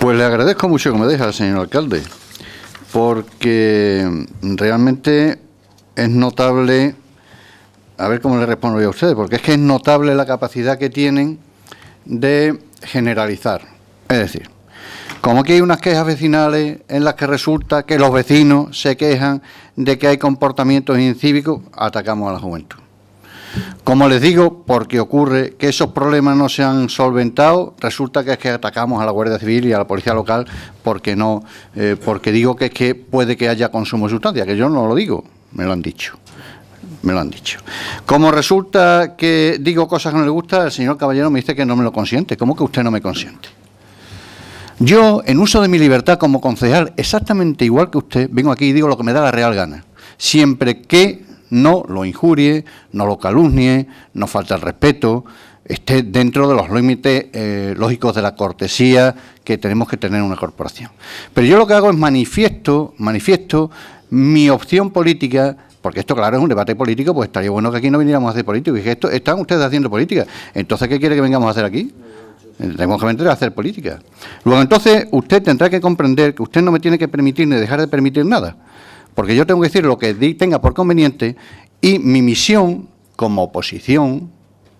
Pues le agradezco mucho que me deje al señor alcalde, porque realmente es notable, a ver cómo le respondo yo a ustedes, porque es que es notable la capacidad que tienen de generalizar. Es decir, como que hay unas quejas vecinales en las que resulta que los vecinos se quejan de que hay comportamientos incívicos, atacamos a la juventud. Como les digo, porque ocurre que esos problemas no se han solventado, resulta que es que atacamos a la Guardia Civil y a la Policía Local porque no, porque digo que es que puede que haya consumo de sustancias, que yo no lo digo, me lo han dicho. Me lo han dicho. Como resulta que digo cosas que no le gusta, el señor Caballero me dice que no me lo consiente. ¿Cómo que usted no me consiente? Yo, en uso de mi libertad como concejal, exactamente igual que usted, vengo aquí y digo lo que me da la real gana, siempre que no lo injurie, no lo calumnie, no falte el respeto, esté dentro de los límites lógicos de la cortesía que tenemos que tener en una corporación. Pero yo lo que hago es manifiesto mi opción política, porque esto, claro, es un debate político, pues estaría bueno que aquí no viniéramos a hacer política. Y que esto, están ustedes haciendo política. Entonces, ¿qué quiere que vengamos a hacer aquí? Tenemos que venir a hacer política. Luego, entonces, usted tendrá que comprender que usted no me tiene que permitir ni dejar de permitir nada. Porque yo tengo que decir lo que tenga por conveniente y mi misión como oposición,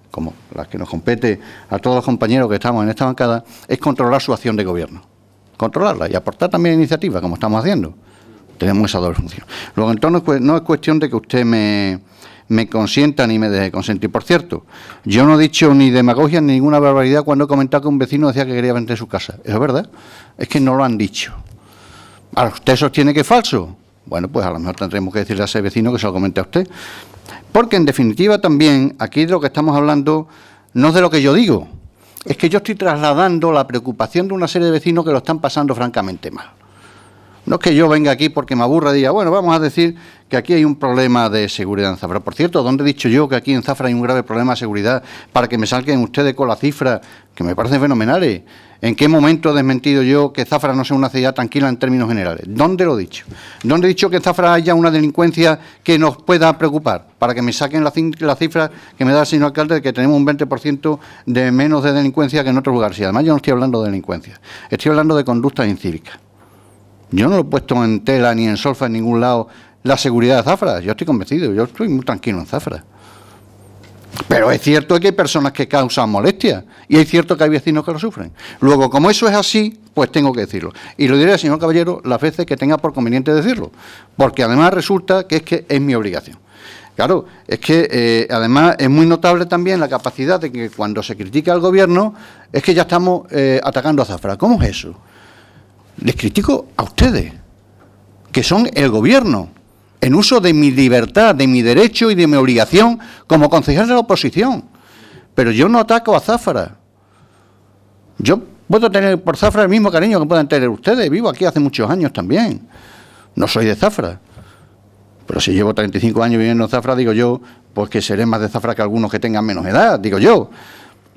como la que nos compete a todos los compañeros que estamos en esta bancada, es controlar su acción de gobierno. Controlarla y aportar también iniciativas, como estamos haciendo. Tenemos esa doble función. Luego, entonces, no es cuestión de que usted me consienta ni me deje consentir. Por cierto, yo no he dicho ni demagogia ni ninguna barbaridad cuando he comentado que un vecino decía que quería vender su casa. ¿Eso es verdad? Es que no lo han dicho. Ahora, ¿usted sostiene que es falso? Bueno, pues a lo mejor tendremos que decirle a ese vecino que se lo comente a usted. Porque, en definitiva, también, aquí de lo que estamos hablando no es de lo que yo digo. Es que yo estoy trasladando la preocupación de una serie de vecinos que lo están pasando francamente mal. No es que yo venga aquí porque me aburra y diga, bueno, vamos a decir que aquí hay un problema de seguridad en Zafra. Por cierto, ¿dónde he dicho yo que aquí en Zafra hay un grave problema de seguridad para que me salgan ustedes con las cifras que me parecen fenomenales? ¿En qué momento he desmentido yo que Zafra no sea una ciudad tranquila en términos generales? ¿Dónde lo he dicho? ¿Dónde he dicho que en Zafra haya una delincuencia que nos pueda preocupar? Para que me saquen la cifra que me da el señor alcalde de que tenemos un 20% de menos de delincuencia que en otros lugares. Y además yo no estoy hablando de delincuencia, estoy hablando de conductas incívicas. Yo no lo he puesto en tela ni en solfa en ningún lado la seguridad de Zafra. Yo estoy convencido, yo estoy muy tranquilo en Zafra. Pero es cierto que hay personas que causan molestias y es cierto que hay vecinos que lo sufren. Luego, como eso es así, pues tengo que decirlo. Y lo diré al señor Caballero las veces que tenga por conveniente decirlo, porque además resulta que es mi obligación. Claro, es que además es muy notable también la capacidad de que cuando se critica al gobierno es que ya estamos atacando a Zafra. ¿Cómo es eso? Les critico a ustedes, que son el gobierno, en uso de mi libertad, de mi derecho y de mi obligación como concejal de la oposición. Pero yo no ataco a Zafra. Yo puedo tener por Zafra el mismo cariño que puedan tener ustedes. Vivo aquí hace muchos años también. No soy de Zafra. Pero si llevo 35 años viviendo en Zafra, digo yo, pues que seré más de Zafra que algunos que tengan menos edad, digo yo.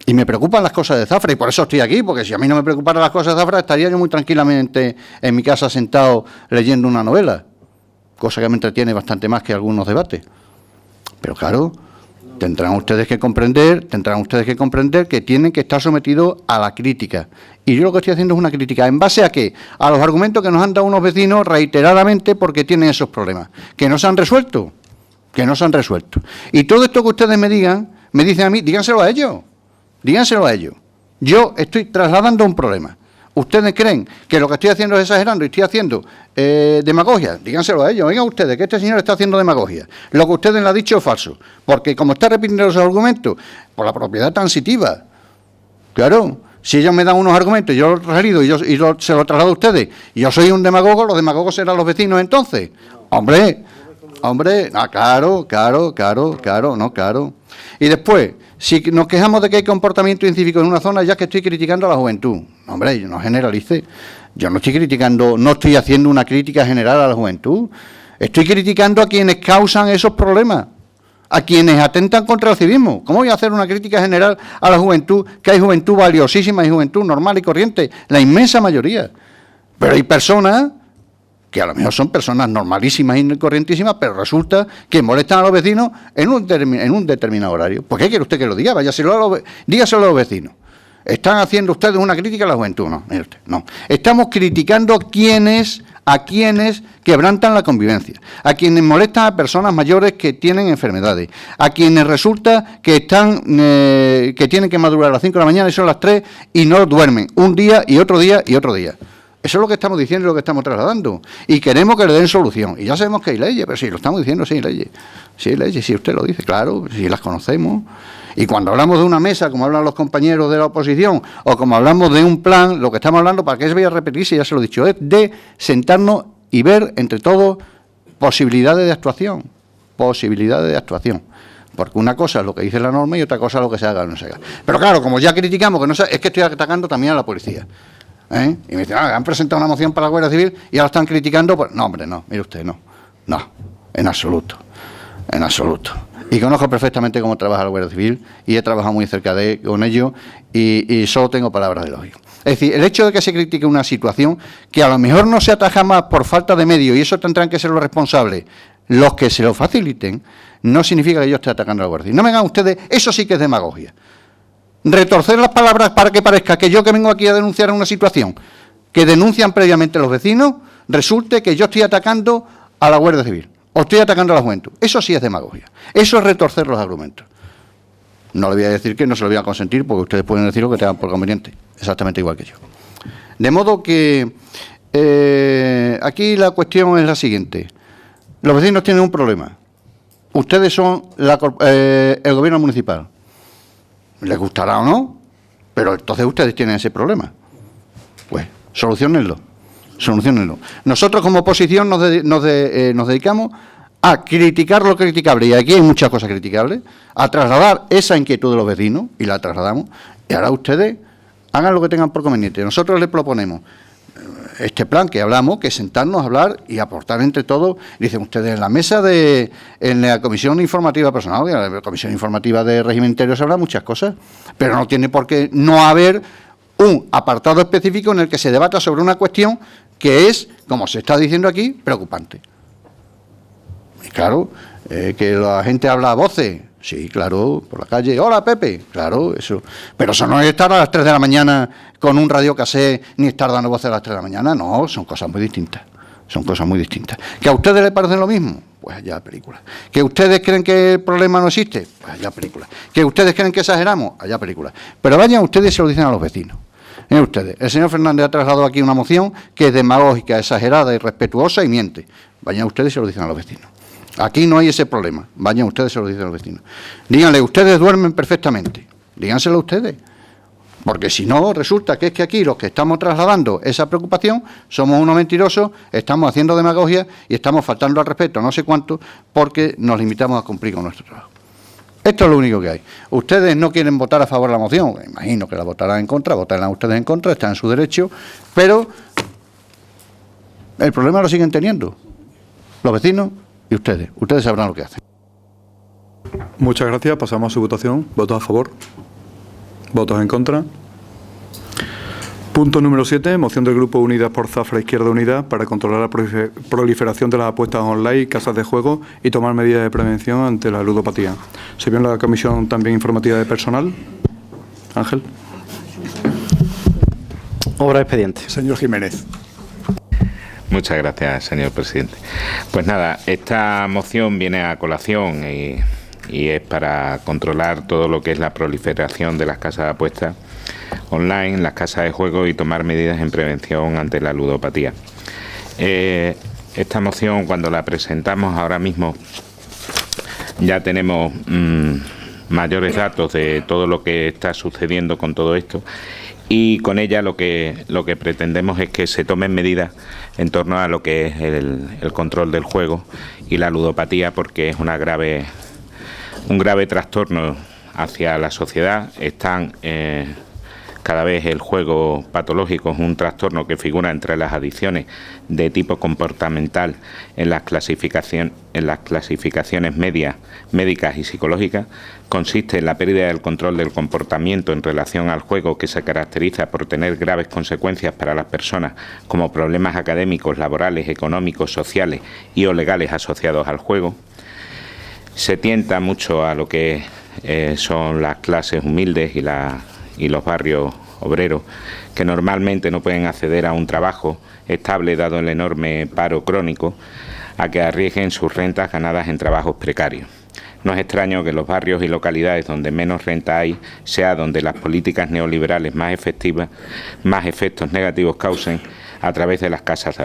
Y me preocupan las cosas de Zafra y por eso estoy aquí, porque si a mí no me preocuparan las cosas de Zafra, estaría yo muy tranquilamente en mi casa sentado leyendo una novela, cosa que me entretiene bastante más que algunos debates. Pero claro, tendrán ustedes que comprender que tienen que estar sometidos a la crítica. Y yo lo que estoy haciendo es una crítica. ¿En base a qué? A los argumentos que nos han dado unos vecinos reiteradamente porque tienen esos problemas, que no se han resuelto, Y todo esto que ustedes me digan, me dicen a mí, díganselo a ellos. Díganselo a ellos. Yo estoy trasladando un problema. ¿Ustedes creen que lo que estoy haciendo es exagerando y estoy haciendo demagogia? Díganselo a ellos. Oigan ustedes que este señor está haciendo demagogia. Lo que ustedes le han dicho es falso. Porque como está repitiendo los argumentos por la propiedad transitiva, claro, si ellos me dan unos argumentos y yo los traslido y se los traslado a ustedes y yo soy un demagogo, los demagogos serán los vecinos entonces. Hombre, claro. Y después, si nos quejamos de que hay comportamiento incívico en una zona, ya que estoy criticando a la juventud. Hombre, no generalice. Yo no estoy criticando, no estoy haciendo una crítica general a la juventud. Estoy criticando a quienes causan esos problemas, a quienes atentan contra el civismo. ¿Cómo voy a hacer una crítica general a la juventud? Que hay juventud valiosísima y juventud normal y corriente, la inmensa mayoría. Pero hay personas que a lo mejor son personas normalísimas y corrientísimas, pero resulta que molestan a los vecinos en un determinado horario. ¿Por qué quiere usted que lo diga? Dígaselo a los vecinos. ¿Están haciendo ustedes una crítica a la juventud? No, mire usted, no. Estamos criticando a quienes quebrantan la convivencia, a quienes molestan a personas mayores que tienen enfermedades, a quienes resulta que que tienen que madrugar a las 5 de la mañana y son las 3 y no duermen, un día y otro día y otro día. Eso es lo que estamos diciendo y lo que estamos trasladando. Y queremos que le den solución. Y ya sabemos que hay leyes, pero si lo estamos diciendo, sí hay leyes. Sí hay leyes, si usted lo dice, claro, si las conocemos. Y cuando hablamos de una mesa, como hablan los compañeros de la oposición, o como hablamos de un plan, lo que estamos hablando, para que se vaya a repetir, si ya se lo he dicho, es de sentarnos y ver entre todos posibilidades de actuación. Posibilidades de actuación. Porque una cosa es lo que dice la norma y otra cosa es lo que se haga o no se haga. Pero claro, como ya criticamos, que no se, es que estoy atacando también a la policía. Y me dicen, han presentado una moción para la Guardia Civil y ahora están criticando. Pues, no, hombre, no, mire usted, no, en absoluto, en absoluto. Y conozco perfectamente cómo trabaja la Guardia Civil y he trabajado muy cerca con ellos y solo tengo palabras de elogio. Es decir, el hecho de que se critique una situación que a lo mejor no se ataja más por falta de medios y eso tendrán que ser los responsables, los que se lo faciliten, no significa que yo esté atacando a la Guardia Civil. No me hagan ustedes, eso sí que es demagogia. Retorcer las palabras para que parezca que yo que vengo aquí a denunciar una situación que denuncian previamente los vecinos, resulte que yo estoy atacando a la Guardia Civil o estoy atacando a la juventud. Eso sí es demagogia. Eso es retorcer los argumentos. No le voy a decir que no se lo voy a consentir porque ustedes pueden decir lo que tengan por conveniente, exactamente igual que yo. De modo que aquí la cuestión es la siguiente. Los vecinos tienen un problema. Ustedes son el gobierno municipal. Les gustará o no, pero entonces ustedes tienen ese problema. Pues, soluciónenlo. Nosotros como oposición nos dedicamos a criticar lo criticable, y aquí hay muchas cosas criticables, a trasladar esa inquietud de los vecinos, y la trasladamos, y ahora ustedes hagan lo que tengan por conveniente. Nosotros les proponemos este plan que hablamos, que sentarnos a hablar y aportar entre todos. Dicen ustedes en la mesa en la comisión informativa personal, en la comisión informativa de régimen interior se habla muchas cosas, pero no tiene por qué no haber un apartado específico en el que se debata sobre una cuestión que es, como se está diciendo aquí, preocupante. Y claro, que la gente habla a voces, sí, claro, por la calle, hola Pepe, claro, eso. Pero eso no es estar a las 3 de la mañana con un radiocassette, ni estar dando voces a las 3 de la mañana, no, son cosas muy distintas. ¿Que a ustedes les parece lo mismo? Pues allá película. ¿Que ustedes creen que el problema no existe? Pues allá película. ¿Que ustedes creen que exageramos? Allá película. Pero vayan ustedes y se lo dicen a los vecinos. Miren ustedes, el señor Fernández ha trasladado aquí una moción que es demagógica, exagerada, irrespetuosa y miente. Vayan ustedes y se lo dicen a los vecinos. Aquí no hay ese problema. Vayan ustedes y se lo dicen a los vecinos. Díganle, ustedes duermen perfectamente. Díganselo ustedes. Porque si no, resulta que es que aquí los que estamos trasladando esa preocupación somos unos mentirosos, estamos haciendo demagogia y estamos faltando al respeto, no sé cuánto, porque nos limitamos a cumplir con nuestro trabajo. Esto es lo único que hay. Ustedes no quieren votar a favor de la moción, imagino que la votarán en contra, votarán ustedes en contra, están en su derecho, pero el problema lo siguen teniendo los vecinos y ustedes. Ustedes sabrán lo que hacen. Muchas gracias. Pasamos a su votación. ¿Votos a favor? ¿Votos en contra? Punto número 7. Moción del Grupo Unidas por Zafra Izquierda Unida para controlar la proliferación de las apuestas online y casas de juego y tomar medidas de prevención ante la ludopatía. ¿Se vio en la comisión también informativa de personal? Ángel. Obra de expediente. Señor Jiménez. Muchas gracias, señor presidente. Pues nada, esta moción viene a colación y es para controlar todo lo que es la proliferación de las casas de apuestas online, las casas de juego y tomar medidas en prevención ante la ludopatía. Esta moción, cuando la presentamos ahora mismo, ya tenemos mayores datos de todo lo que está sucediendo con todo esto y con ella lo que pretendemos es que se tomen medidas en torno a lo que es el control del juego y la ludopatía, porque es un grave trastorno hacia la sociedad. Cada vez el juego patológico es un trastorno que figura entre las adicciones de tipo comportamental en las clasificaciones médicas y psicológicas. Consiste en la pérdida del control del comportamiento en relación al juego, que se caracteriza por tener graves consecuencias para las personas, como problemas académicos, laborales, económicos, sociales y o legales asociados al juego. Se tienta mucho a lo que son las clases humildes y y los barrios obreros, que normalmente no pueden acceder a un trabajo estable dado el enorme paro crónico, a que arriesguen sus rentas ganadas en trabajos precarios. No es extraño que los barrios y localidades donde menos renta hay sea donde las políticas neoliberales más efectivas, más efectos negativos causen a través de las casas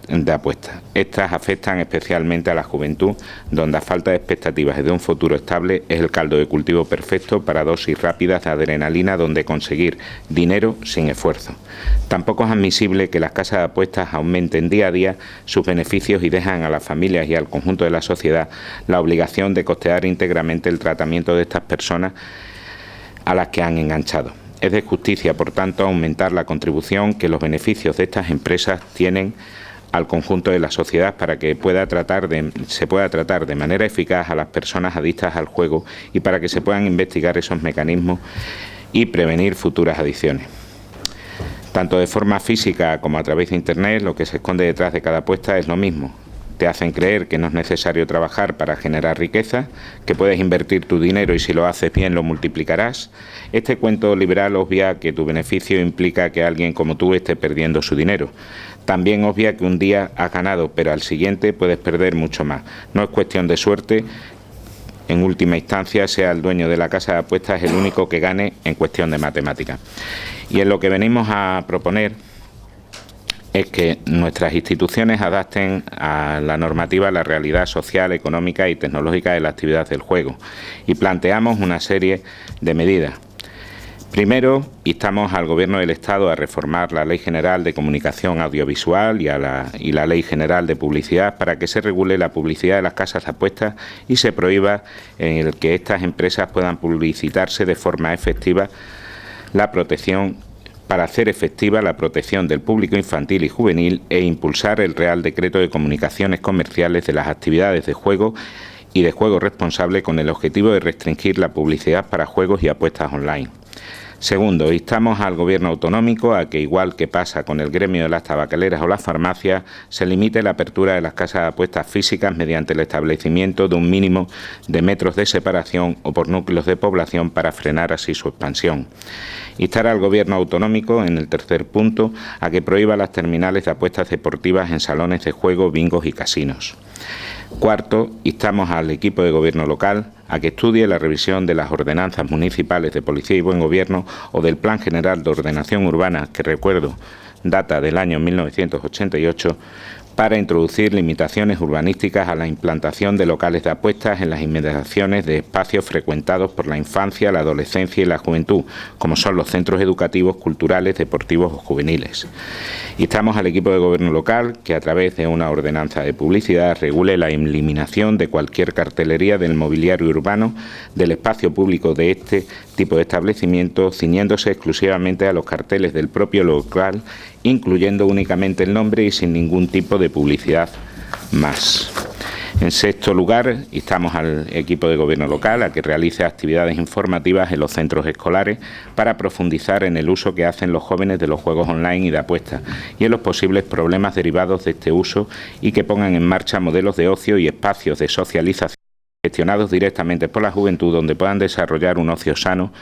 de apuestas. Estas afectan especialmente a la juventud, donde a falta de expectativas y de un futuro estable es el caldo de cultivo perfecto para dosis rápidas de adrenalina donde conseguir dinero sin esfuerzo. Tampoco es admisible que las casas de apuestas aumenten día a día sus beneficios y dejan a las familias y al conjunto de la sociedad la obligación de costear íntegramente el tratamiento de estas personas a las que han enganchado. Es de justicia, por tanto, aumentar la contribución que los beneficios de estas empresas tienen al conjunto de la sociedad para que se pueda tratar de manera eficaz a las personas adictas al juego y para que se puedan investigar esos mecanismos y prevenir futuras adicciones. Tanto de forma física como a través de Internet, lo que se esconde detrás de cada apuesta es lo mismo. Te hacen creer que no es necesario trabajar para generar riqueza, que puedes invertir tu dinero y si lo haces bien lo multiplicarás. Este cuento liberal obvia que tu beneficio implica que alguien como tú esté perdiendo su dinero. También obvia que un día has ganado, pero al siguiente puedes perder mucho más. No es cuestión de suerte. En última instancia, sea el dueño de la casa de apuestas el único que gane en cuestión de matemáticas. Y en lo que venimos a proponer es que nuestras instituciones adapten a la normativa a la realidad social, económica y tecnológica de la actividad del juego. Y planteamos una serie de medidas. Primero, instamos al Gobierno del Estado a reformar la Ley General de Comunicación Audiovisual y la Ley General de Publicidad para que se regule la publicidad de las casas de apuestas y se prohíba en el que estas empresas puedan publicitarse de forma efectiva para hacer efectiva la protección del público infantil y juvenil e impulsar el Real Decreto de Comunicaciones Comerciales de las actividades de juego y de juego responsable con el objetivo de restringir la publicidad para juegos y apuestas online. Segundo, instamos al Gobierno autonómico a que, igual que pasa con el gremio de las tabacaleras o las farmacias, se limite la apertura de las casas de apuestas físicas mediante el establecimiento de un mínimo de metros de separación o por núcleos de población para frenar así su expansión. Instar al Gobierno autonómico, en el tercer punto, a que prohíba las terminales de apuestas deportivas en salones de juego, bingos y casinos. Cuarto, instamos al equipo de Gobierno local a que estudie la revisión de las ordenanzas municipales de policía y buen gobierno o del Plan General de Ordenación Urbana, que recuerdo data del año 1988, para introducir limitaciones urbanísticas a la implantación de locales de apuestas en las inmediaciones de espacios frecuentados por la infancia, la adolescencia y la juventud, como son los centros educativos, culturales, deportivos o juveniles. Instamos al equipo de Gobierno local que, a través de una ordenanza de publicidad, regule la eliminación de cualquier cartelería del mobiliario urbano del espacio público de este tipo de establecimiento, ciñéndose exclusivamente a los carteles del propio local, incluyendo únicamente el nombre y sin ningún tipo de publicidad más. En sexto lugar, instamos al equipo de Gobierno local a que realice actividades informativas en los centros escolares para profundizar en el uso que hacen los jóvenes de los juegos online y de apuestas y en los posibles problemas derivados de este uso y que pongan en marcha modelos de ocio y espacios de socialización gestionados directamente por la juventud donde puedan desarrollar un ocio sano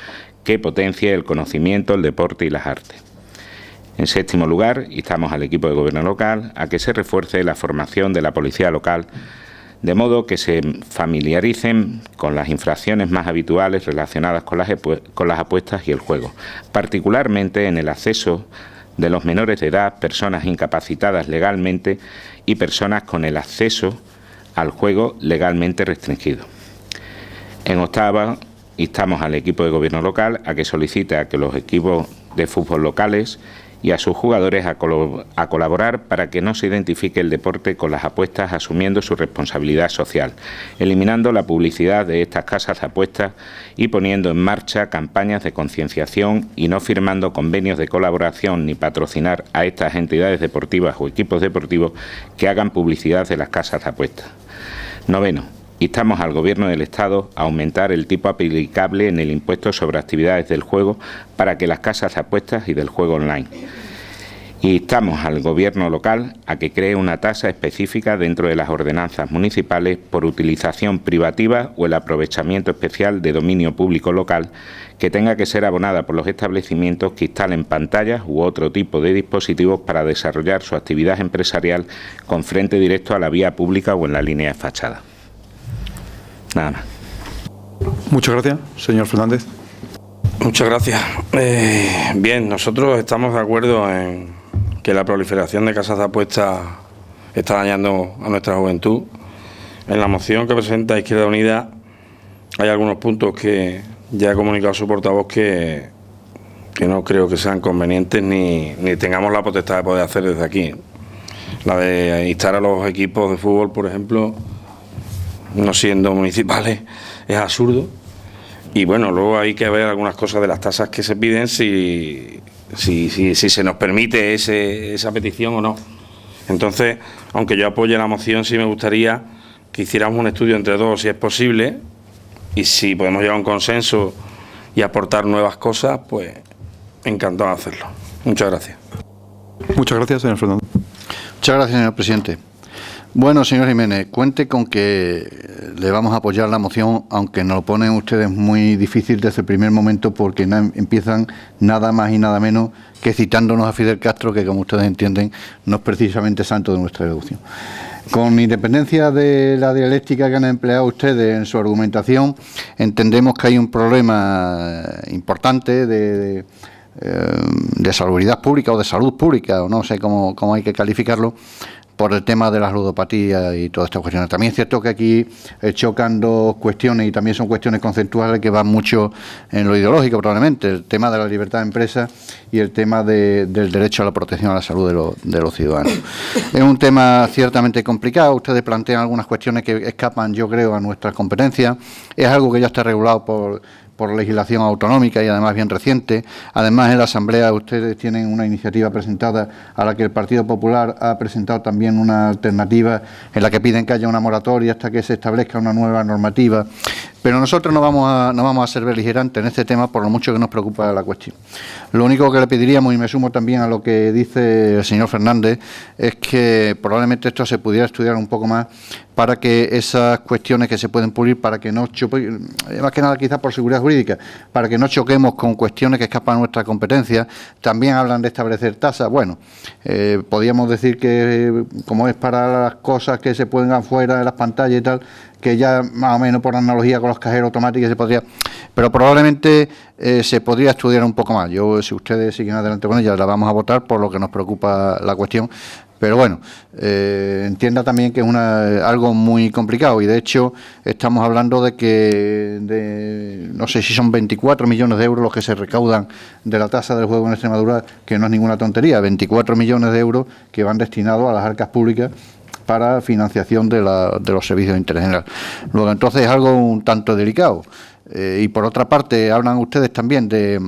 que potencie el conocimiento, el deporte y las artes. En séptimo lugar, instamos al equipo de Gobierno local a que se refuerce la formación de la policía local, de modo que se familiaricen con las infracciones más habituales relacionadas con las apuestas y el juego, particularmente en el acceso de los menores de edad, personas incapacitadas legalmente y personas con el acceso al juego legalmente restringido. En octava, instamos al equipo de Gobierno local a que solicite a que los equipos de fútbol locales y a sus jugadores a colaborar para que no se identifique el deporte con las apuestas, asumiendo su responsabilidad social, eliminando la publicidad de estas casas de apuestas y poniendo en marcha campañas de concienciación y no firmando convenios de colaboración ni patrocinar a estas entidades deportivas o equipos deportivos que hagan publicidad de las casas de apuestas. Noveno, instamos al Gobierno del Estado a aumentar el tipo aplicable en el impuesto sobre actividades del juego para que las casas de apuestas y del juego online. Y instamos al Gobierno local a que cree una tasa específica dentro de las ordenanzas municipales por utilización privativa o el aprovechamiento especial de dominio público local, que tenga que ser abonada por los establecimientos que instalen pantallas u otro tipo de dispositivos para desarrollar su actividad empresarial con frente directo a la vía pública o en la línea de fachada. Nada más. Muchas gracias, señor Fernández. Muchas gracias. Bien, nosotros estamos de acuerdo en que la proliferación de casas de apuestas está dañando a nuestra juventud. En la moción que presenta Izquierda Unida hay algunos puntos que ya he comunicado a su portavoz que no creo que sean convenientes ni tengamos la potestad de poder hacer desde aquí. La de instar a los equipos de fútbol, por ejemplo, no siendo municipales, es absurdo. Y bueno, luego hay que ver algunas cosas de las tasas que se piden, si se nos permite esa petición o no. Entonces, aunque yo apoye la moción, sí me gustaría que hiciéramos un estudio entre todos, si es posible, y si podemos llegar a un consenso y aportar nuevas cosas, pues encantado de hacerlo. Muchas gracias. Muchas gracias, señor Fernández. Muchas gracias, señor presidente. Bueno, señor Jiménez, cuente con que le vamos a apoyar la moción, aunque nos lo ponen ustedes muy difícil desde el primer momento, porque empiezan nada más y nada menos que citándonos a Fidel Castro, que como ustedes entienden no es precisamente santo de nuestra devoción. Con independencia de la dialéctica que han empleado ustedes en su argumentación, entendemos que hay un problema importante de salubridad pública o de salud pública, o no sé cómo hay que calificarlo, por el tema de las ludopatías y todas estas cuestiones. También es cierto que aquí chocan dos cuestiones, y también son cuestiones conceptuales que van mucho en lo ideológico probablemente, el tema de la libertad de empresa y el tema del derecho a la protección a la salud de los ciudadanos. Es un tema ciertamente complicado, ustedes plantean algunas cuestiones que escapan, yo creo, a nuestras competencias, es algo que ya está regulado por legislación autonómica y además bien reciente. Además, en la Asamblea ustedes tienen una iniciativa presentada a la que el Partido Popular ha presentado también una alternativa en la que piden que haya una moratoria hasta que se establezca una nueva normativa. Pero nosotros no vamos a ser beligerantes en este tema por lo mucho que nos preocupa la cuestión. Lo único que le pediríamos, y me sumo también a lo que dice el señor Fernández, es que probablemente esto se pudiera estudiar un poco más para que esas cuestiones que se pueden pulir, para que no choquemos, más que nada quizás por seguridad jurídica, para que no choquemos con cuestiones que escapan a nuestra competencia. También hablan de establecer tasas. Bueno, podríamos decir que como es para las cosas que se pongan fuera de las pantallas y tal, que ya más o menos por analogía con los cajeros automáticos se podría, pero probablemente se podría estudiar un poco más. Yo, si ustedes siguen adelante con ella, la vamos a votar por lo que nos preocupa la cuestión. Pero bueno, entienda también que es algo muy complicado, y de hecho estamos hablando de que no sé si son 24 millones de euros los que se recaudan de la tasa del juego en Extremadura, que no es ninguna tontería, 24 millones de euros que van destinados a las arcas públicas para financiación de los servicios de interés general. Luego, entonces, es algo un tanto delicado. Y por otra parte, hablan ustedes también de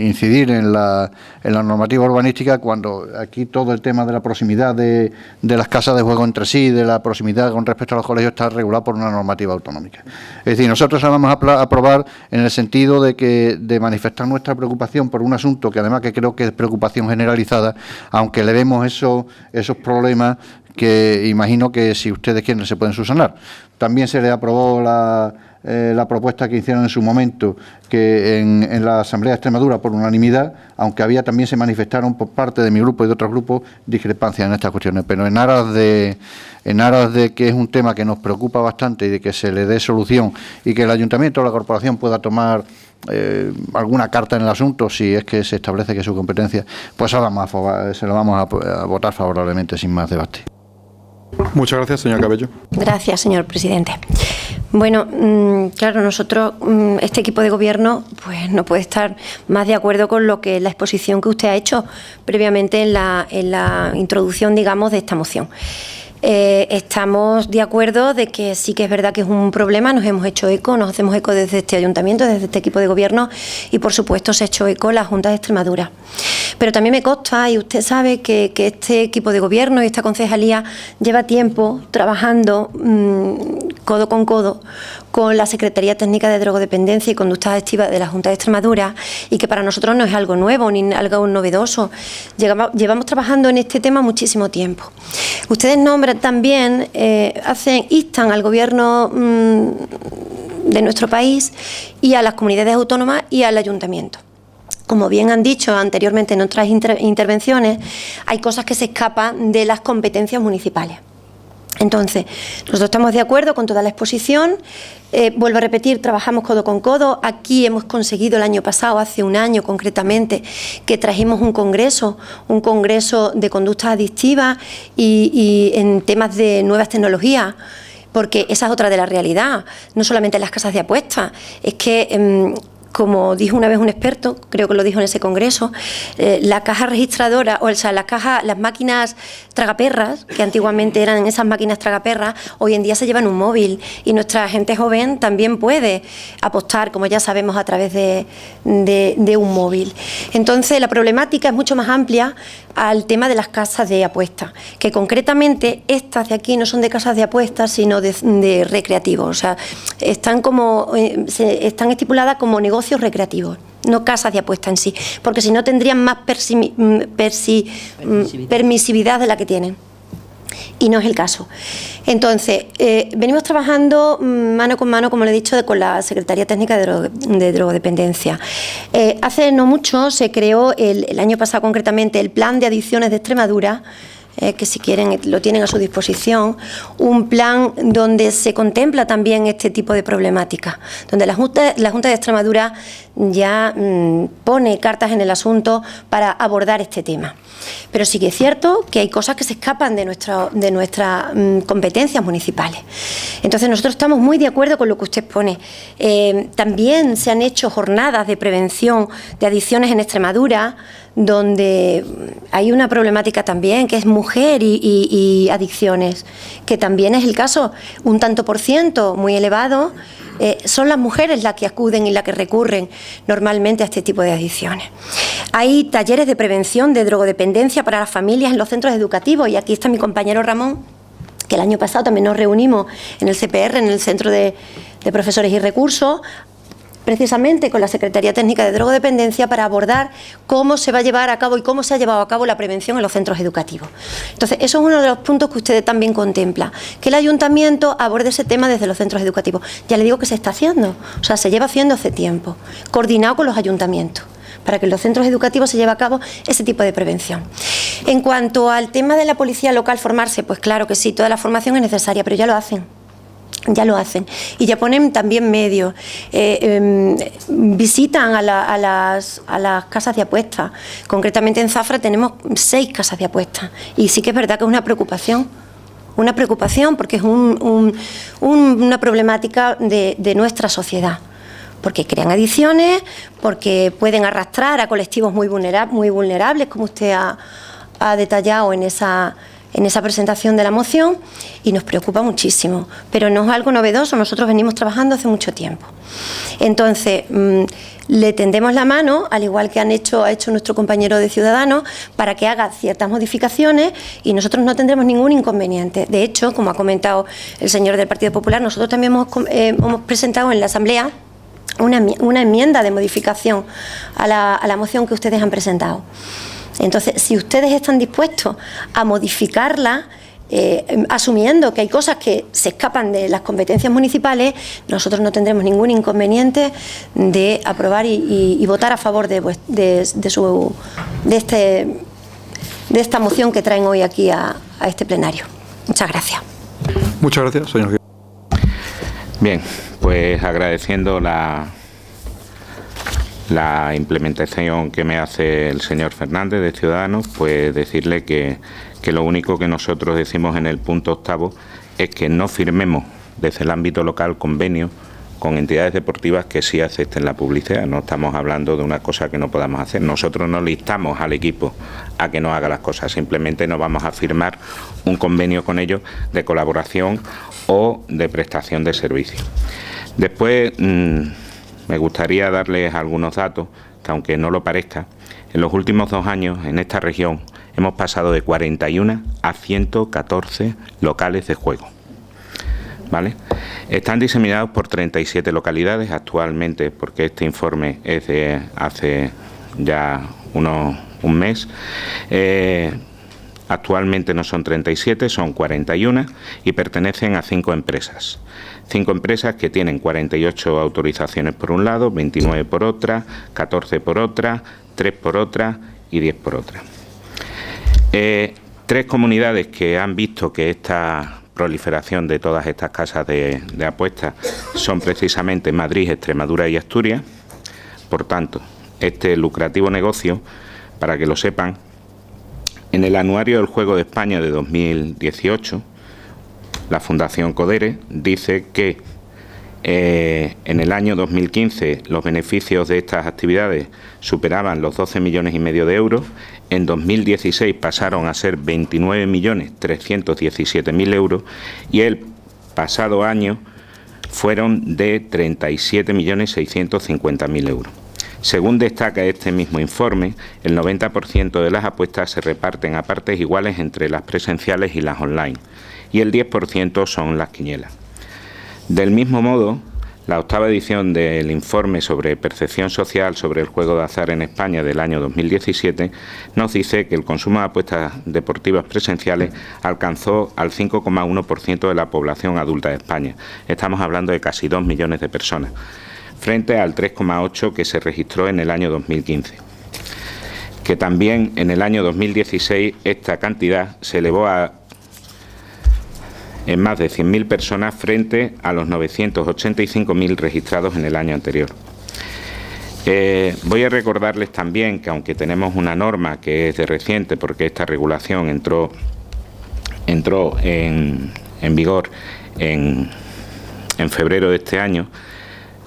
incidir en la normativa urbanística, cuando aquí todo el tema de la proximidad de las casas de juego entre sí, de la proximidad con respecto a los colegios, está regulado por una normativa autonómica. Es decir, nosotros la vamos a aprobar en el sentido de manifestar nuestra preocupación por un asunto que además que creo que es preocupación generalizada, aunque le vemos esos problemas que imagino que si ustedes quieren se pueden subsanar. También se le aprobó la propuesta que hicieron en su momento, que en la Asamblea de Extremadura por unanimidad, aunque también se manifestaron por parte de mi grupo y de otros grupos discrepancias en estas cuestiones, pero en aras de que es un tema que nos preocupa bastante y de que se le dé solución y que el Ayuntamiento o la Corporación pueda tomar alguna carta en el asunto, si es que se establece que es su competencia, pues se lo vamos a votar favorablemente sin más debate. Muchas gracias, señor Cabello. Gracias, señor presidente. Bueno, claro, nosotros, este equipo de gobierno, pues no puede estar más de acuerdo con lo que la exposición que usted ha hecho previamente en la introducción, digamos, de esta moción. Estamos de acuerdo de que sí que es verdad que es un problema, nos hacemos eco desde este ayuntamiento, desde este equipo de gobierno, y por supuesto se ha hecho eco la Junta de Extremadura. Pero también me consta, y usted sabe, que este equipo de gobierno y esta concejalía lleva tiempo trabajando codo con codo con la Secretaría Técnica de Drogodependencia y Conductas Adictivas de la Junta de Extremadura, y que para nosotros no es algo nuevo ni algo novedoso. Llevamos trabajando en este tema muchísimo tiempo. Ustedes nombran también, instan al Gobierno de nuestro país y a las comunidades autónomas y al Ayuntamiento. Como bien han dicho anteriormente en otras intervenciones, hay cosas que se escapan de las competencias municipales. Entonces, nosotros estamos de acuerdo con toda la exposición. Vuelvo a repetir, trabajamos codo con codo. Aquí hemos conseguido el año pasado, hace un año concretamente, que trajimos un congreso de conductas adictivas y en temas de nuevas tecnologías. Porque esa es otra de la realidad, no solamente en las casas de apuestas, es que como dijo una vez un experto, creo que lo dijo en ese congreso, la caja registradora, las máquinas tragaperras, que antiguamente eran esas máquinas tragaperras, hoy en día se llevan un móvil, y nuestra gente joven también puede apostar, como ya sabemos, a través de un móvil. Entonces, la problemática es mucho más amplia al tema de las casas de apuestas, que concretamente estas de aquí no son de casas de apuestas, sino de recreativos. O sea, están estipuladas como negocios recreativos, no casas de apuesta en sí, porque si no tendrían más permisividad de la que tienen. Y no es el caso. Entonces, venimos trabajando mano con mano, como le he dicho, con la Secretaría Técnica de Drogodependencia. Hace no mucho se creó, el año pasado concretamente, el Plan de Adicciones de Extremadura, que si quieren lo tienen a su disposición, un plan donde se contempla también este tipo de problemática, donde la Junta de Extremadura ya pone cartas en el asunto para abordar este tema. Pero sí que es cierto que hay cosas que se escapan de nuestras competencias municipales. Entonces nosotros estamos muy de acuerdo con lo que usted pone. También se han hecho jornadas de prevención de adicciones en Extremadura, donde hay una problemática también que es mujer y adicciones, que también es el caso, un tanto por ciento muy elevado. Son las mujeres las que acuden y las que recurren normalmente a este tipo de adicciones. Hay talleres de prevención de drogodependencia para las familias en los centros educativos, y aquí está mi compañero Ramón, que el año pasado también nos reunimos en el CPR, en el Centro de Profesores y Recursos, precisamente con la Secretaría Técnica de Drogodependencia, para abordar cómo se va a llevar a cabo y cómo se ha llevado a cabo la prevención en los centros educativos. Entonces, eso es uno de los puntos que usted también contempla, que el Ayuntamiento aborde ese tema desde los centros educativos. Ya le digo que se está haciendo, o sea, se lleva haciendo hace tiempo, coordinado con los ayuntamientos, para que en los centros educativos se lleve a cabo ese tipo de prevención. En cuanto al tema de la policía local formarse, pues claro que sí, toda la formación es necesaria, pero ya lo hacen. Ya lo hacen, y ya ponen también medios, visitan a las casas de apuestas. Concretamente en Zafra tenemos 6 casas de apuestas, y sí que es verdad que es una preocupación porque es una problemática de nuestra sociedad, porque crean adicciones, porque pueden arrastrar a colectivos muy vulnerables, como usted ha detallado en esa presentación de la moción, y nos preocupa muchísimo, pero no es algo novedoso, nosotros venimos trabajando hace mucho tiempo. Entonces, le tendemos la mano, al igual que ha hecho nuestro compañero de Ciudadanos, para que haga ciertas modificaciones, y nosotros no tendremos ningún inconveniente. De hecho, como ha comentado el señor del Partido Popular, nosotros también hemos presentado en la Asamblea una enmienda de modificación a la moción que ustedes han presentado. Entonces, si ustedes están dispuestos a modificarla, asumiendo que hay cosas que se escapan de las competencias municipales, nosotros no tendremos ningún inconveniente de aprobar y votar a favor de esta moción que traen hoy aquí a este plenario. Muchas gracias. Muchas gracias, señor. Bien, pues agradeciendo la implementación que me hace el señor Fernández de Ciudadanos, pues decirle que lo único que nosotros decimos en el punto 8 es que no firmemos desde el ámbito local convenios con entidades deportivas que sí acepten la publicidad. No estamos hablando de una cosa que no podamos hacer. Nosotros no le instamos al equipo a que no haga las cosas, simplemente no vamos a firmar un convenio con ellos de colaboración o de prestación de servicios. Después, me gustaría darles algunos datos, que aunque no lo parezca, en los últimos 2 años en esta región hemos pasado de 41 a 114 locales de juego, ¿vale? Están diseminados por 37 localidades actualmente, porque este informe es de hace ya un mes. Actualmente no son 37, son 41 y pertenecen a 5 empresas. 5 empresas que tienen 48 autorizaciones por un lado, 29 por otra, 14 por otra, 3 por otra y 10 por otra. 3 comunidades que han visto que esta proliferación de todas estas casas de apuestas son precisamente Madrid, Extremadura y Asturias. Por tanto, este lucrativo negocio, para que lo sepan, en el Anuario del Juego de España de 2018, la Fundación Codere dice que en el año 2015 los beneficios de estas actividades superaban los 12,5 millones de euros, en 2016 pasaron a ser 29.317.000 euros y el pasado año fueron de 37.650.000 euros. Según destaca este mismo informe, el 90% de las apuestas se reparten a partes iguales entre las presenciales y las online, y el 10% son las quinielas. Del mismo modo, la 8ª edición del informe sobre percepción social sobre el juego de azar en España del año 2017 nos dice que el consumo de apuestas deportivas presenciales alcanzó al 5,1% de la población adulta de España. Estamos hablando de casi 2 millones de personas, frente al 3,8% que se registró en el año 2015. Que también en el año 2016 esta cantidad se elevó en más de 100.000 personas frente a los 985.000 registrados en el año anterior. Voy a recordarles también que aunque tenemos una norma que es de reciente, porque esta regulación entró en vigor en febrero de este año,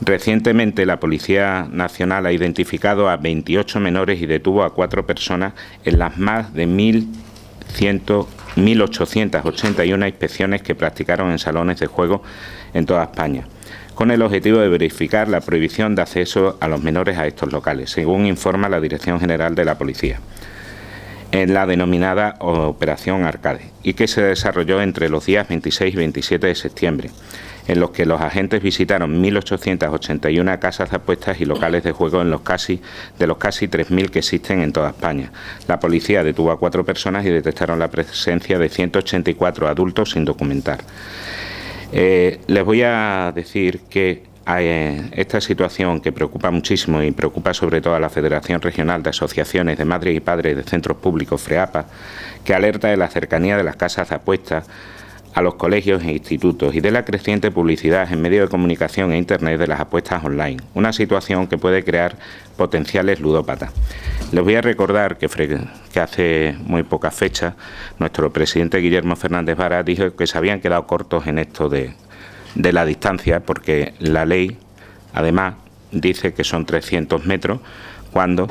recientemente la Policía Nacional ha identificado a 28 menores y detuvo a 4 personas en las más de 1.881 inspecciones que practicaron en salones de juego en toda España, con el objetivo de verificar la prohibición de acceso a los menores a estos locales, según informa la Dirección General de la Policía, en la denominada Operación Arcade, y que se desarrolló entre los días 26 y 27 de septiembre, en los que los agentes visitaron 1.881 casas de apuestas y locales de juego de los casi 3.000 que existen en toda España. La policía detuvo a 4 personas y detectaron la presencia de 184 adultos sin documentar. Les voy a decir que esta situación que preocupa muchísimo y preocupa sobre todo a la Federación Regional de Asociaciones de Madres y Padres de Centros Públicos, FREAPA, que alerta de la cercanía de las casas de apuestas a los colegios e institutos y de la creciente publicidad en medios de comunicación e Internet de las apuestas online, una situación que puede crear potenciales ludópatas. Les voy a recordar que hace muy pocas fechas nuestro presidente Guillermo Fernández Vara dijo que se habían quedado cortos en esto de la distancia, porque la ley además dice que son 300 metros cuando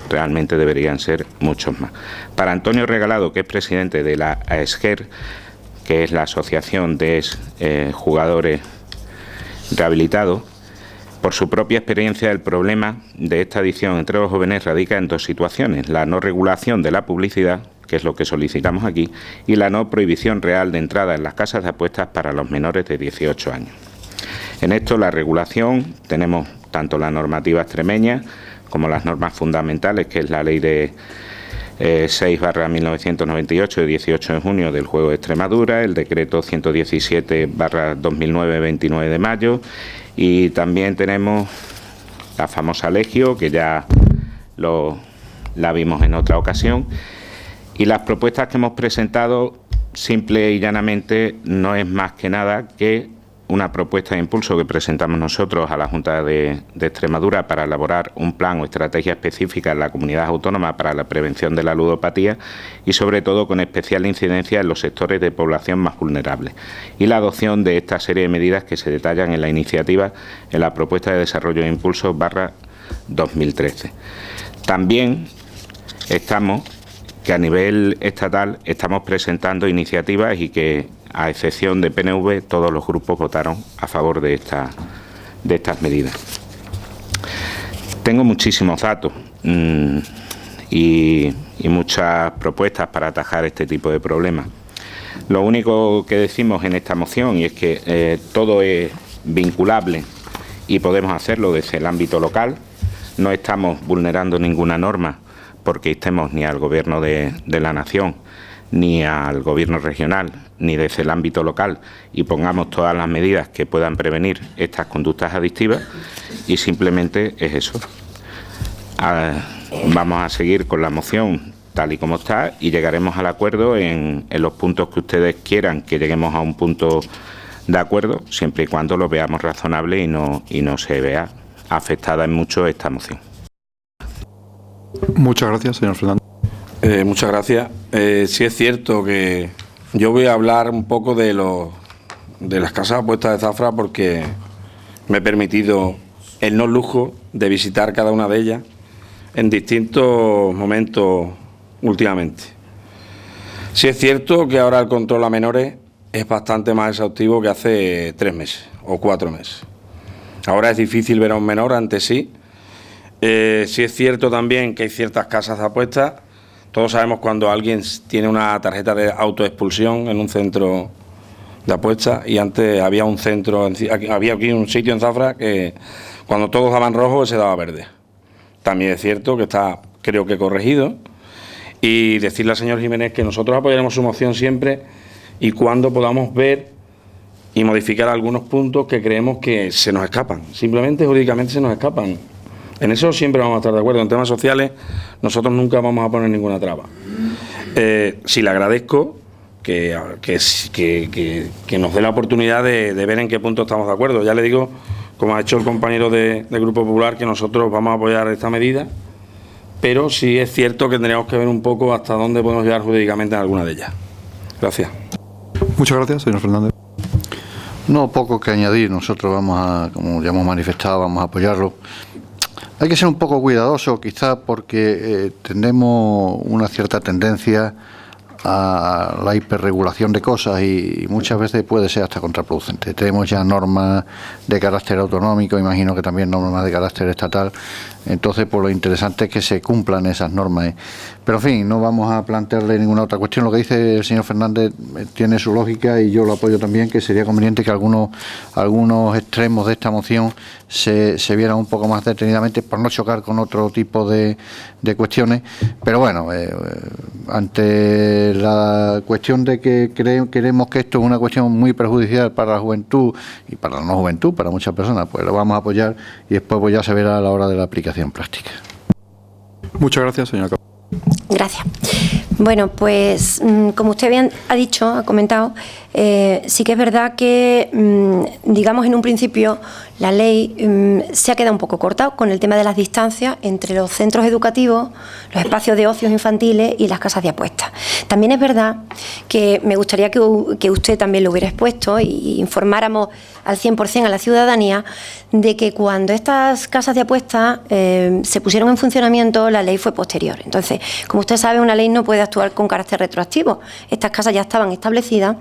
realmente deberían ser muchos más. Para Antonio Regalado, que es presidente de la AESGER, que es la Asociación de Jugadores Rehabilitados, por su propia experiencia, el problema de esta adicción entre los jóvenes radica en 2 situaciones: la no regulación de la publicidad, que es lo que solicitamos aquí, y la no prohibición real de entrada en las casas de apuestas para los menores de 18 años. En esto, la regulación, tenemos tanto la normativa extremeña como las normas fundamentales, que es la ley de 6/1998 de 18 de junio del Juego de Extremadura, el decreto 117/2009 29 de mayo, y también tenemos la famosa Legio, que ya la vimos en otra ocasión, y las propuestas que hemos presentado simple y llanamente no es más que nada que una propuesta de impulso que presentamos nosotros a la Junta de Extremadura para elaborar un plan o estrategia específica en la comunidad autónoma para la prevención de la ludopatía y sobre todo con especial incidencia en los sectores de población más vulnerables, y la adopción de esta serie de medidas que se detallan en la iniciativa en la propuesta de desarrollo de impulso /2013. También que a nivel estatal estamos presentando iniciativas y que, a excepción de PNV, todos los grupos votaron a favor de estas medidas. Tengo muchísimos datos y muchas propuestas para atajar este tipo de problemas. Lo único que decimos en esta moción, y es que todo es vinculable y podemos hacerlo desde el ámbito local, no estamos vulnerando ninguna norma porque estemos ni al Gobierno de la Nación, ni al Gobierno regional, ni desde el ámbito local, y pongamos todas las medidas que puedan prevenir estas conductas adictivas, y simplemente es eso. Vamos a seguir con la moción tal y como está y llegaremos al acuerdo en los puntos que ustedes quieran que lleguemos a un punto de acuerdo, siempre y cuando lo veamos razonable y no se vea afectada en mucho esta moción. Muchas gracias, señor Fernández. Muchas gracias. Sí es cierto que yo voy a hablar un poco de las casas de apuestas de Zafra porque me he permitido el no lujo de visitar cada una de ellas en distintos momentos últimamente. Sí es cierto que ahora el control a menores es bastante más exhaustivo que hace 3 meses o 4 meses. Ahora es difícil ver a un menor ante sí. Sí es cierto también que hay ciertas casas de apuestas. Todos sabemos cuando alguien tiene una tarjeta de autoexpulsión en un centro de apuestas, y antes había un centro, había aquí un sitio en Zafra que cuando todos daban rojo se daba verde. También es cierto que está, creo que corregido, y decirle al señor Jiménez que nosotros apoyaremos su moción siempre y cuando podamos ver y modificar algunos puntos que creemos que se nos escapan, simplemente jurídicamente se nos escapan. En eso siempre vamos a estar de acuerdo. En temas sociales nosotros nunca vamos a poner ninguna traba. Sí le agradezco que nos dé la oportunidad de ver en qué punto estamos de acuerdo. Ya le digo, como ha hecho el compañero del Grupo Popular, que nosotros vamos a apoyar esta medida, pero sí es cierto que tendríamos que ver un poco hasta dónde podemos llegar jurídicamente en alguna de ellas. Gracias. Muchas gracias, señor Fernández. No, poco que añadir. Nosotros vamos a, como ya hemos manifestado, vamos a apoyarlo. Hay que ser un poco cuidadoso, quizá porque tenemos una cierta tendencia a la hiperregulación de cosas y muchas veces puede ser hasta contraproducente. Tenemos ya normas de carácter autonómico, imagino que también normas de carácter estatal, entonces pues lo interesante es que se cumplan esas normas. Pero en fin, no vamos a plantearle ninguna otra cuestión. Lo que dice el señor Fernández tiene su lógica y yo lo apoyo también, que sería conveniente que algunos extremos de esta moción se vieran un poco más detenidamente por no chocar con otro tipo de cuestiones. Pero bueno, ante la cuestión de que queremos que esto es una cuestión muy perjudicial para la juventud y para la no juventud, para muchas personas, pues lo vamos a apoyar y después pues ya se verá a la hora de la aplicación práctica. Muchas gracias, señora. Gracias. Bueno, pues como usted bien ha dicho, ha comentado, sí que es verdad que, digamos, en un principio la ley se ha quedado un poco corta con el tema de las distancias entre los centros educativos, los espacios de ocios infantiles y las casas de apuestas. También es verdad que me gustaría que usted también lo hubiera expuesto y informáramos al 100% a la ciudadanía de que cuando estas casas de apuestas se pusieron en funcionamiento, la ley fue posterior. Entonces, como usted sabe, una ley no puede actuar con carácter retroactivo. Estas casas ya estaban establecidas,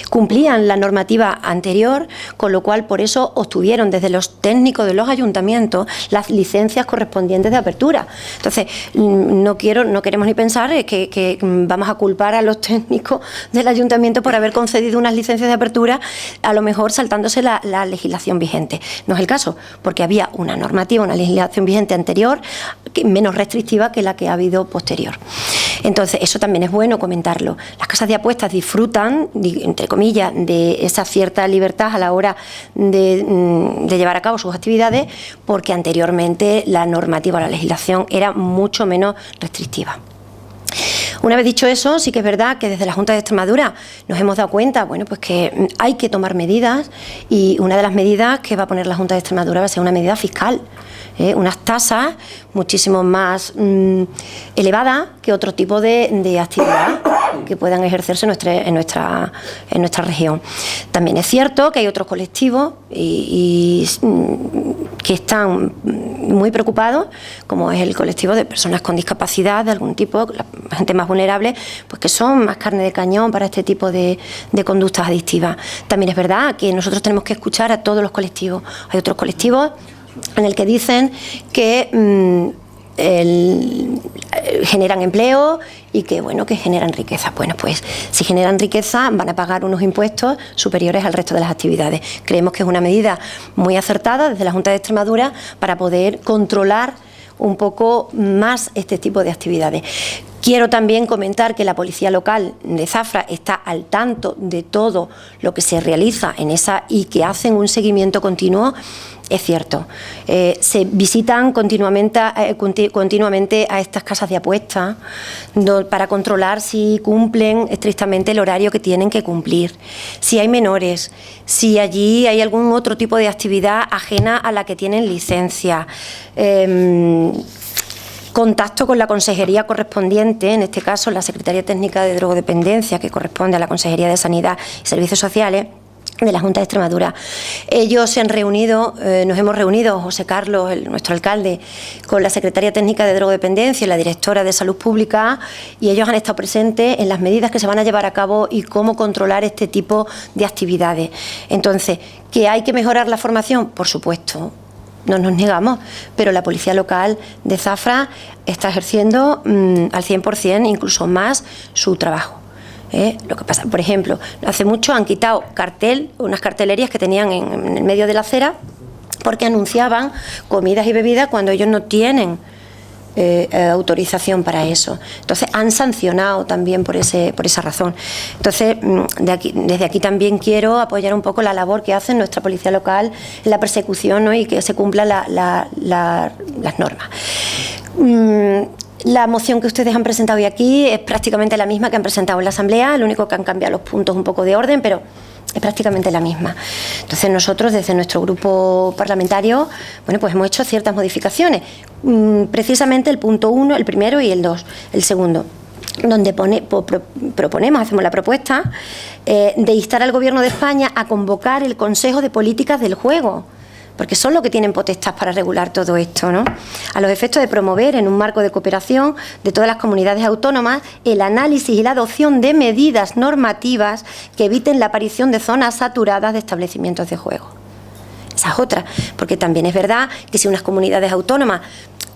cumplían la normativa anterior, con lo cual por eso obtuvieron desde los técnicos de los ayuntamientos las licencias correspondientes de apertura. Entonces, no queremos ni pensar que vamos a culpar a los técnicos del ayuntamiento por haber concedido unas licencias de apertura, a lo mejor saltándose la legislación vigente. No es el caso, porque había una normativa, una legislación vigente anterior, menos restrictiva que la que ha habido posterior. Entonces, eso también es bueno comentarlo. Las casas de apuestas disfrutan, entre comillas, de esa cierta libertad a la hora de llevar a cabo sus actividades, porque anteriormente la normativa o la legislación era mucho menos restrictiva. Una vez dicho eso, sí que es verdad que desde la Junta de Extremadura nos hemos dado cuenta, bueno, pues que hay que tomar medidas, y una de las medidas que va a poner la Junta de Extremadura va a ser una medida fiscal. Unas tasas muchísimo más elevadas que otro tipo de actividad que puedan ejercerse en nuestra región. También es cierto que hay otros colectivos que están muy preocupados, como es el colectivo de personas con discapacidad de algún tipo, la gente más vulnerable, pues que son más carne de cañón para este tipo de conductas adictivas. También es verdad que nosotros tenemos que escuchar a todos los colectivos. Hay otros colectivos en el que dicen que generan empleo y que, bueno, que generan riqueza. Bueno, pues si generan riqueza van a pagar unos impuestos superiores al resto de las actividades. Creemos que es una medida muy acertada desde la Junta de Extremadura para poder controlar un poco más este tipo de actividades. Quiero también comentar que la Policía Local de Zafra está al tanto de todo lo que se realiza en esa y que hacen un seguimiento continuo. Es cierto, se visitan continuamente a estas casas de apuestas para controlar si cumplen estrictamente el horario que tienen que cumplir, si hay menores, si allí hay algún otro tipo de actividad ajena a la que tienen licencia. Contacto con la consejería correspondiente, en este caso la Secretaría Técnica de Drogodependencia, que corresponde a la Consejería de Sanidad y Servicios Sociales de la Junta de Extremadura. Ellos se han reunido, nos hemos reunido, José Carlos, nuestro alcalde, con la Secretaría Técnica de Drogodependencia y la Directora de Salud Pública, y ellos han estado presentes en las medidas que se van a llevar a cabo y cómo controlar este tipo de actividades. Entonces, ¿que hay que mejorar la formación? Por supuesto. No nos negamos, pero la Policía Local de Zafra está ejerciendo al 100%, incluso más, su trabajo. Lo que pasa, por ejemplo, hace mucho han quitado unas cartelerías que tenían en el medio de la acera porque anunciaban comidas y bebidas cuando ellos no tienen autorización para eso. Entonces han sancionado también por esa razón. Entonces desde aquí también quiero apoyar un poco la labor que hace nuestra Policía Local en la persecución, ¿no? Y que se cumplan las normas. La moción que ustedes han presentado hoy aquí es prácticamente la misma que han presentado en la Asamblea, lo único que han cambiado los puntos un poco de orden, pero es prácticamente la misma. Entonces nosotros desde nuestro grupo parlamentario, bueno, pues hemos hecho ciertas modificaciones. Precisamente el punto 1, el primero y el 2, el segundo, donde proponemos, hacemos la propuesta de instar al Gobierno de España a convocar el Consejo de Políticas del Juego, porque son los que tienen potestad para regular todo esto, ¿no? A los efectos de promover en un marco de cooperación de todas las comunidades autónomas el análisis y la adopción de medidas normativas que eviten la aparición de zonas saturadas de establecimientos de juego. Esa es otra, porque también es verdad que si unas comunidades autónomas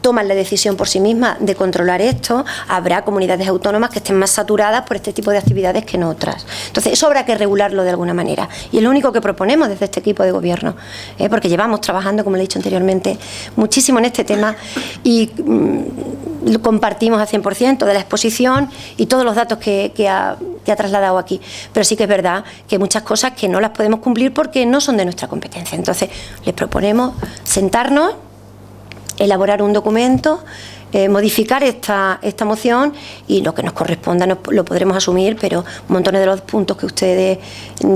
toman la decisión por sí mismas de controlar esto, habrá comunidades autónomas que estén más saturadas por este tipo de actividades que en otras. Entonces, eso habrá que regularlo de alguna manera. Y es lo único que proponemos desde este equipo de gobierno, porque llevamos trabajando, como le he dicho anteriormente, muchísimo en este tema y lo compartimos al 100% de la exposición y todos los datos que ha trasladado aquí. Pero sí que es verdad que hay muchas cosas que no las podemos cumplir porque no son de nuestra competencia. Entonces, les proponemos sentarnos, elaborar un documento, modificar esta moción y lo que nos corresponda lo podremos asumir, pero montones de los puntos que ustedes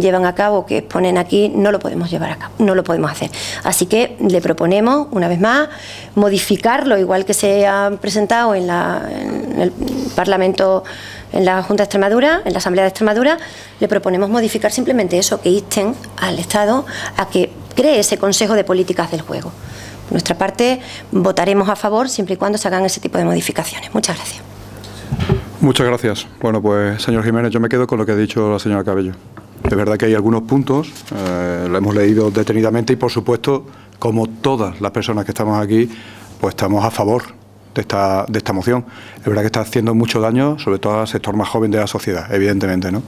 llevan a cabo, que exponen aquí, no lo podemos llevar a cabo, no lo podemos hacer. Así que le proponemos, una vez más, modificarlo, igual que se ha presentado en el Parlamento, en la Junta de Extremadura, en la Asamblea de Extremadura, le proponemos modificar simplemente eso, que insten al Estado a que cree ese Consejo de Políticas del Juego. Por nuestra parte, votaremos a favor siempre y cuando se hagan ese tipo de modificaciones. Muchas gracias. Muchas gracias. Bueno, pues, señor Jiménez, yo me quedo con lo que ha dicho la señora Cabello. Es verdad que hay algunos puntos, lo hemos leído detenidamente y, por supuesto, como todas las personas que estamos aquí, pues estamos a favor de esta moción. Es verdad que está haciendo mucho daño, sobre todo al sector más joven de la sociedad, evidentemente, ¿no?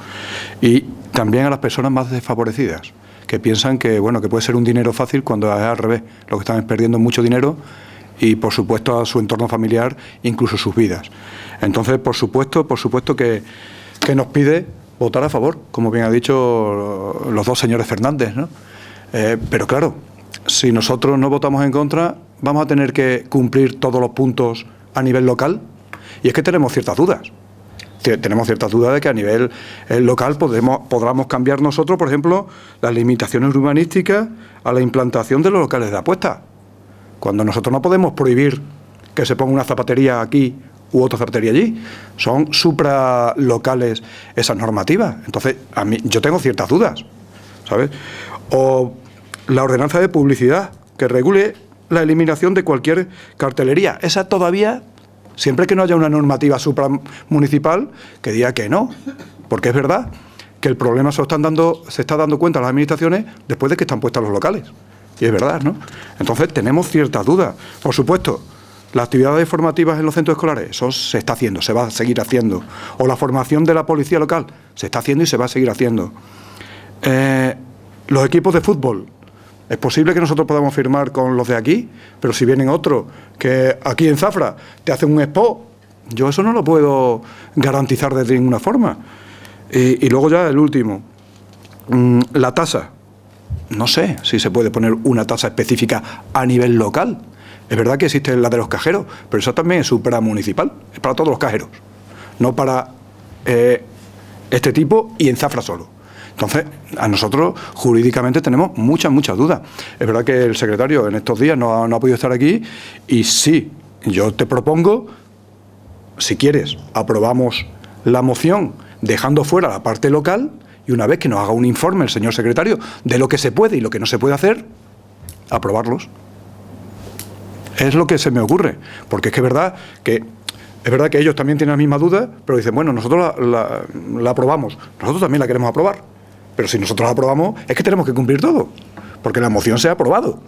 Y también a las personas más desfavorecidas, que piensan que, bueno, que puede ser un dinero fácil cuando es al revés. Lo que están es perdiendo mucho dinero y, por supuesto, a su entorno familiar, incluso sus vidas. Entonces, por supuesto que nos pide votar a favor, como bien ha dicho los dos señores Fernández, ¿no? Pero claro, si nosotros no votamos en contra, vamos a tener que cumplir todos los puntos a nivel local. Y es que tenemos ciertas dudas. Tenemos ciertas dudas de que a nivel local podamos cambiar nosotros, por ejemplo, las limitaciones urbanísticas a la implantación de los locales de apuestas. Cuando nosotros no podemos prohibir que se ponga una zapatería aquí u otra zapatería allí. Son supralocales esas normativas. Entonces, yo tengo ciertas dudas, ¿sabes? O la ordenanza de publicidad, que regule la eliminación de cualquier cartelería. Esa todavía... Siempre que no haya una normativa supramunicipal que diga que no, porque es verdad que el problema se está dando cuenta las administraciones después de que están puestos los locales. Y es verdad, ¿no? Entonces tenemos ciertas dudas. Por supuesto, Las actividades formativas en los centros escolares, eso se está haciendo, se va a seguir haciendo. O la formación de la policía local, se está haciendo y se va a seguir haciendo. Los equipos de fútbol, es posible que nosotros podamos firmar con los de aquí, pero si vienen otros que aquí en Zafra te hacen un expo, yo eso no lo puedo garantizar de ninguna forma. Y luego ya el último, la tasa. No sé si se puede poner una tasa específica a nivel local. Es verdad que existe la de los cajeros, pero eso también es supramunicipal, es para todos los cajeros, no para este tipo y en Zafra solo. Entonces, a nosotros jurídicamente tenemos muchas dudas. Es verdad que el secretario en estos días no ha podido estar aquí y sí, yo te propongo, si quieres, aprobamos la moción dejando fuera la parte local y una vez que nos haga un informe el señor secretario de lo que se puede y lo que no se puede hacer, aprobarlos. Es lo que se me ocurre, porque es que es verdad que ellos también tienen la misma duda, pero dicen, bueno, nosotros la aprobamos, nosotros también la queremos aprobar, pero si nosotros la aprobamos es que tenemos que cumplir todo, porque la moción se ha aprobado.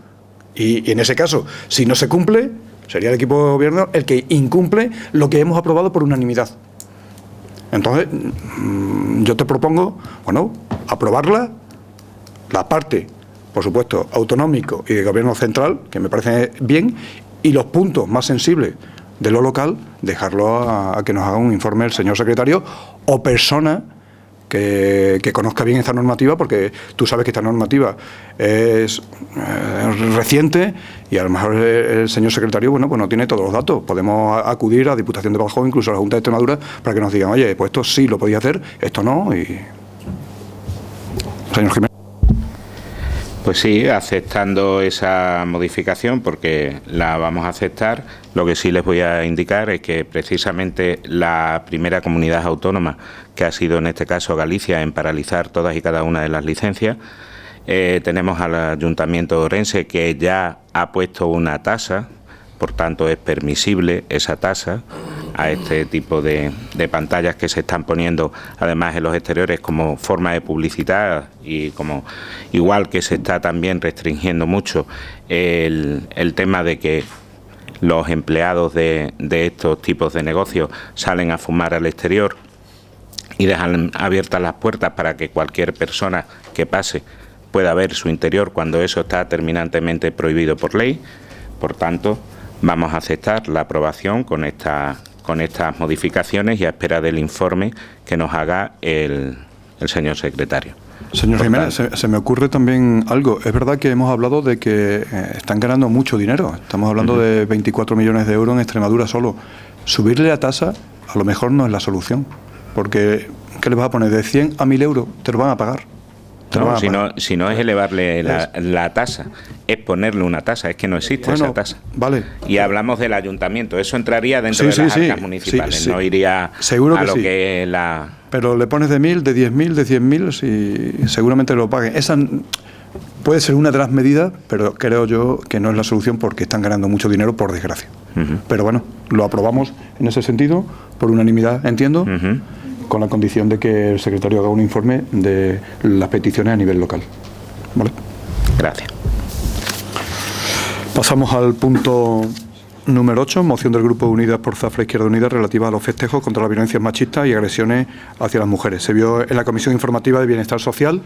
Y en ese caso, si no se cumple, sería el equipo de gobierno el que incumple lo que hemos aprobado por unanimidad. Entonces, yo te propongo, bueno, aprobarla, la parte, por supuesto, autonómico y de gobierno central, que me parece bien, y los puntos más sensibles de lo local, dejarlo a que nos haga un informe el señor secretario o persona que conozca bien esta normativa, porque tú sabes que esta normativa es reciente y a lo mejor el señor secretario, bueno, pues no tiene todos los datos. Podemos acudir a Diputación de Badajoz, incluso a la Junta de Extremadura, para que nos digan, oye, pues esto sí lo podía hacer, esto no. Y señor Jiménez. Pues sí, aceptando esa modificación, porque la vamos a aceptar. Lo que sí les voy a indicar es que precisamente la primera comunidad autónoma, que ha sido en este caso Galicia, en paralizar todas y cada una de las licencias, tenemos al Ayuntamiento de Orense, que ya ha puesto una tasa, por tanto es permisible esa tasa a este tipo de pantallas que se están poniendo además en los exteriores como forma de publicitar, y como igual que se está también restringiendo mucho el tema de que los empleados de estos tipos de negocios salen a fumar al exterior y dejan abiertas las puertas para que cualquier persona que pase pueda ver su interior cuando eso está terminantemente prohibido por ley. Por tanto, vamos a aceptar la aprobación con estas modificaciones y a espera del informe que nos haga el señor secretario. Señor Jiménez, se me ocurre también algo. Es verdad que hemos hablado de que están ganando mucho dinero. Estamos hablando de 24 millones de euros en Extremadura solo. Subirle la tasa a lo mejor no es la solución. Porque, ¿qué le vas a poner? De 100 a 1.000 euros te lo van a pagar. No, si no es elevarle la tasa, es ponerle una tasa, es que no existe esa tasa. Vale. Y hablamos del ayuntamiento, eso entraría dentro de las arcas municipales, no iría seguro a que lo sí. que es la... Pero le pones de 1.000, de 10.000, de 100.000, y seguramente lo paguen. Esa puede ser una de las medidas, pero creo yo que no es la solución porque están ganando mucho dinero, por desgracia. Pero bueno, lo aprobamos en ese sentido, por unanimidad, entiendo. Con la condición de que el secretario haga un informe de las peticiones a nivel local. ¿Vale? Gracias. Pasamos al punto número 8, moción del Grupo Unidas por Zafra Izquierda Unida relativa a los festejos contra las violencias machistas y agresiones hacia las mujeres. Se vio en la Comisión Informativa de Bienestar Social.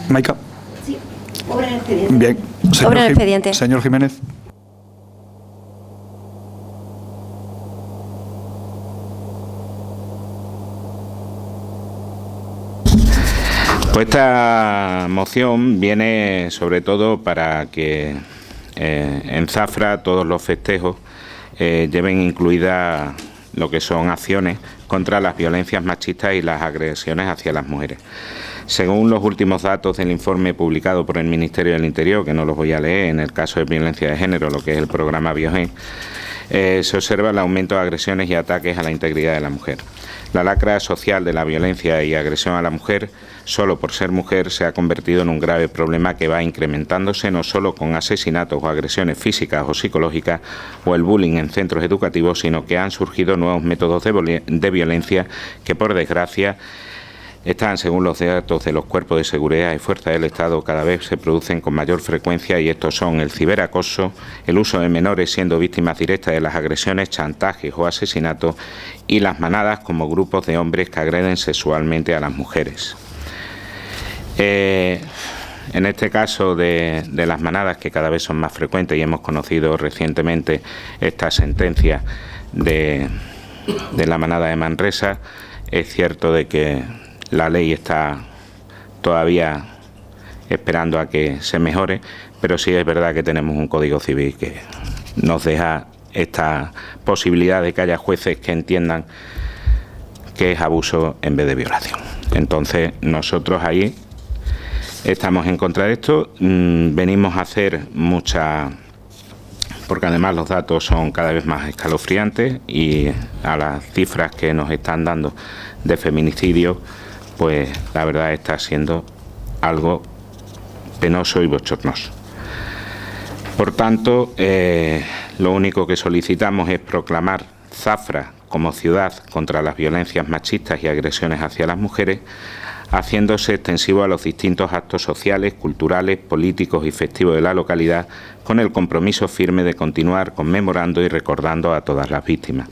Maica. Sí, obra en expediente. Bien. Obra en expediente. Señor Jiménez. Pues esta moción viene sobre todo para que en Zafra todos los festejos lleven incluidas lo que son acciones contra las violencias machistas y las agresiones hacia las mujeres. Según los últimos datos del informe publicado por el Ministerio del Interior, que no los voy a leer, en el caso de violencia de género, lo que es el programa Biogen, se observa el aumento de agresiones y ataques a la integridad de la mujer. La lacra social de la violencia y agresión a la mujer, solo por ser mujer, se ha convertido en un grave problema que va incrementándose no solo con asesinatos o agresiones físicas o psicológicas o el bullying en centros educativos, sino que han surgido nuevos métodos de violencia que, por desgracia, están, según los datos de los cuerpos de seguridad y fuerzas del Estado, cada vez se producen con mayor frecuencia, y estos son el ciberacoso, el uso de menores siendo víctimas directas de las agresiones, chantajes o asesinatos, y las manadas como grupos de hombres que agreden sexualmente a las mujeres. En este caso de las manadas, que cada vez son más frecuentes, y hemos conocido recientemente esta sentencia de la manada de Manresa, es cierto de que la ley está todavía esperando a que se mejore, pero sí es verdad que tenemos un Código Civil que nos deja esta posibilidad de que haya jueces que entiendan que es abuso en vez de violación. Entonces, nosotros ahí estamos en contra de esto. Venimos a hacer porque además los datos son cada vez más escalofriantes, y a las cifras que nos están dando de feminicidio, pues la verdad está siendo algo penoso y bochornoso. Por tanto, lo único que solicitamos es proclamar Zafra como ciudad contra las violencias machistas y agresiones hacia las mujeres, haciéndose extensivo a los distintos actos sociales, culturales, políticos y festivos de la localidad, con el compromiso firme de continuar conmemorando y recordando a todas las víctimas.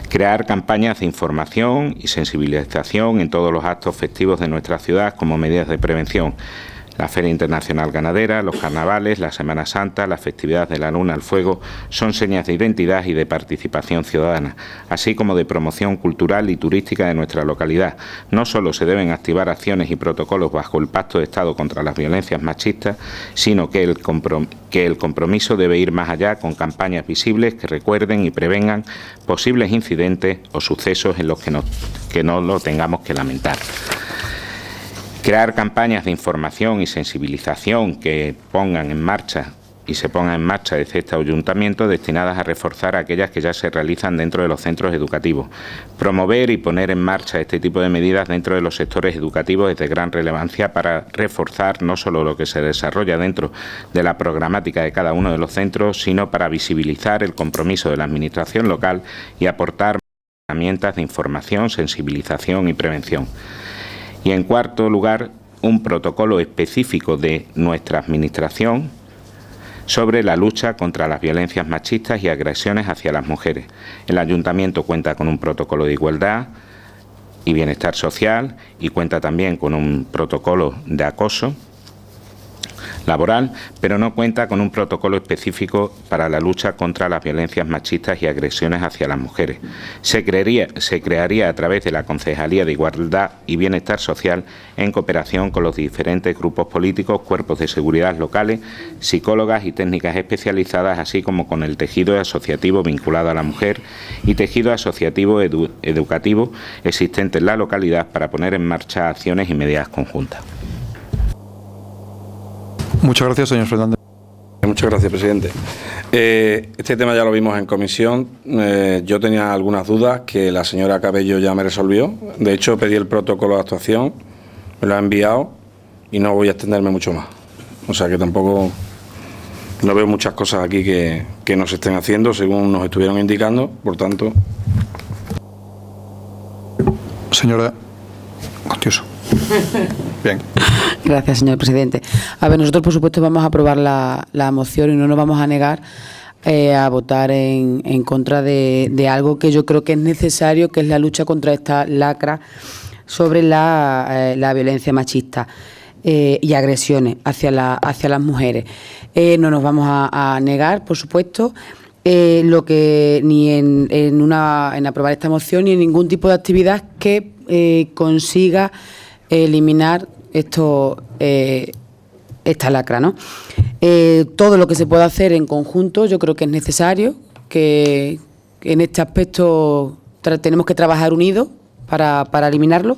Crear campañas de información y sensibilización en todos los actos festivos de nuestra ciudad como medidas de prevención. La Feria Internacional Ganadera, los carnavales, la Semana Santa, las festividades de la Luna al Fuego son señas de identidad y de participación ciudadana, así como de promoción cultural y turística de nuestra localidad. No solo se deben activar acciones y protocolos bajo el Pacto de Estado contra las violencias machistas, sino que el compromiso debe ir más allá, con campañas visibles que recuerden y prevengan posibles incidentes o sucesos en los que no lo tengamos que lamentar. Crear campañas de información y sensibilización que se pongan en marcha desde este ayuntamiento, destinadas a reforzar aquellas que ya se realizan dentro de los centros educativos. Promover y poner en marcha este tipo de medidas dentro de los sectores educativos es de gran relevancia para reforzar no solo lo que se desarrolla dentro de la programática de cada uno de los centros, sino para visibilizar el compromiso de la Administración local y aportar herramientas de información, sensibilización y prevención. Y en cuarto lugar, un protocolo específico de nuestra Administración sobre la lucha contra las violencias machistas y agresiones hacia las mujeres. El Ayuntamiento cuenta con un protocolo de igualdad y bienestar social, y cuenta también con un protocolo de acoso laboral, pero no cuenta con un protocolo específico para la lucha contra las violencias machistas y agresiones hacia las mujeres. Se crearía a través de la Concejalía de Igualdad y Bienestar Social, en cooperación con los diferentes grupos políticos, cuerpos de seguridad locales, psicólogas y técnicas especializadas, así como con el tejido asociativo vinculado a la mujer y tejido asociativo educativo existente en la localidad, para poner en marcha acciones y medidas conjuntas. Muchas gracias, señor Fernández. Muchas gracias, presidente. Este tema ya lo vimos en comisión. Yo tenía algunas dudas que la señora Cabello ya me resolvió. De hecho, pedí el protocolo de actuación, me lo ha enviado y no voy a extenderme mucho más. O sea que tampoco no veo muchas cosas aquí que no se estén haciendo según nos estuvieron indicando. Por tanto. Señora Contioso. Bien. Gracias, señor presidente. A ver, nosotros, por supuesto, vamos a aprobar la moción y no nos vamos a negar a votar en contra de algo que yo creo que es necesario, que es la lucha contra esta lacra sobre la violencia machista y agresiones hacia las mujeres. No nos vamos a negar, por supuesto, lo que ni en aprobar esta moción ni en ningún tipo de actividad que consiga eliminar esta lacra, ¿no? Todo lo que se pueda hacer en conjunto yo creo que es necesario, que en este aspecto tenemos que trabajar unidos para eliminarlo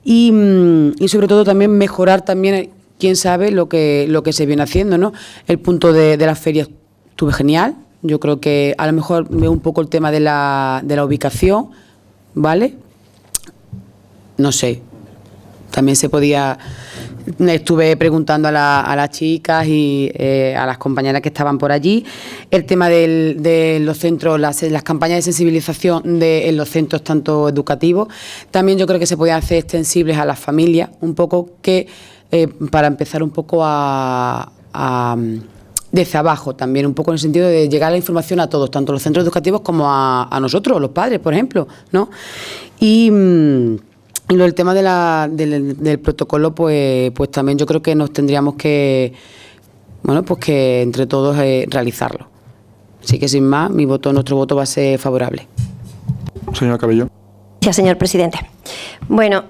y sobre todo también mejorar también, quién sabe, lo que se viene haciendo, ¿no? El punto de las ferias estuvo genial. Yo creo que a lo mejor veo un poco el tema de la ubicación, ¿vale? No sé. También se podía Estuve preguntando a las chicas y a las compañeras que estaban por allí. El tema de los centros, las campañas de sensibilización en los centros tanto educativos, también yo creo que se podían hacer extensibles a las familias, un poco que para empezar un poco desde abajo también, un poco en el sentido de llegar la información a todos, tanto los centros educativos como a nosotros, los padres, por ejemplo, ¿no? Y el tema del protocolo, pues también yo creo que nos tendríamos que, bueno, pues que entre todos realizarlo. Así que sin más, nuestro voto va a ser favorable. Señora Cabello. Gracias, señor presidente. Bueno,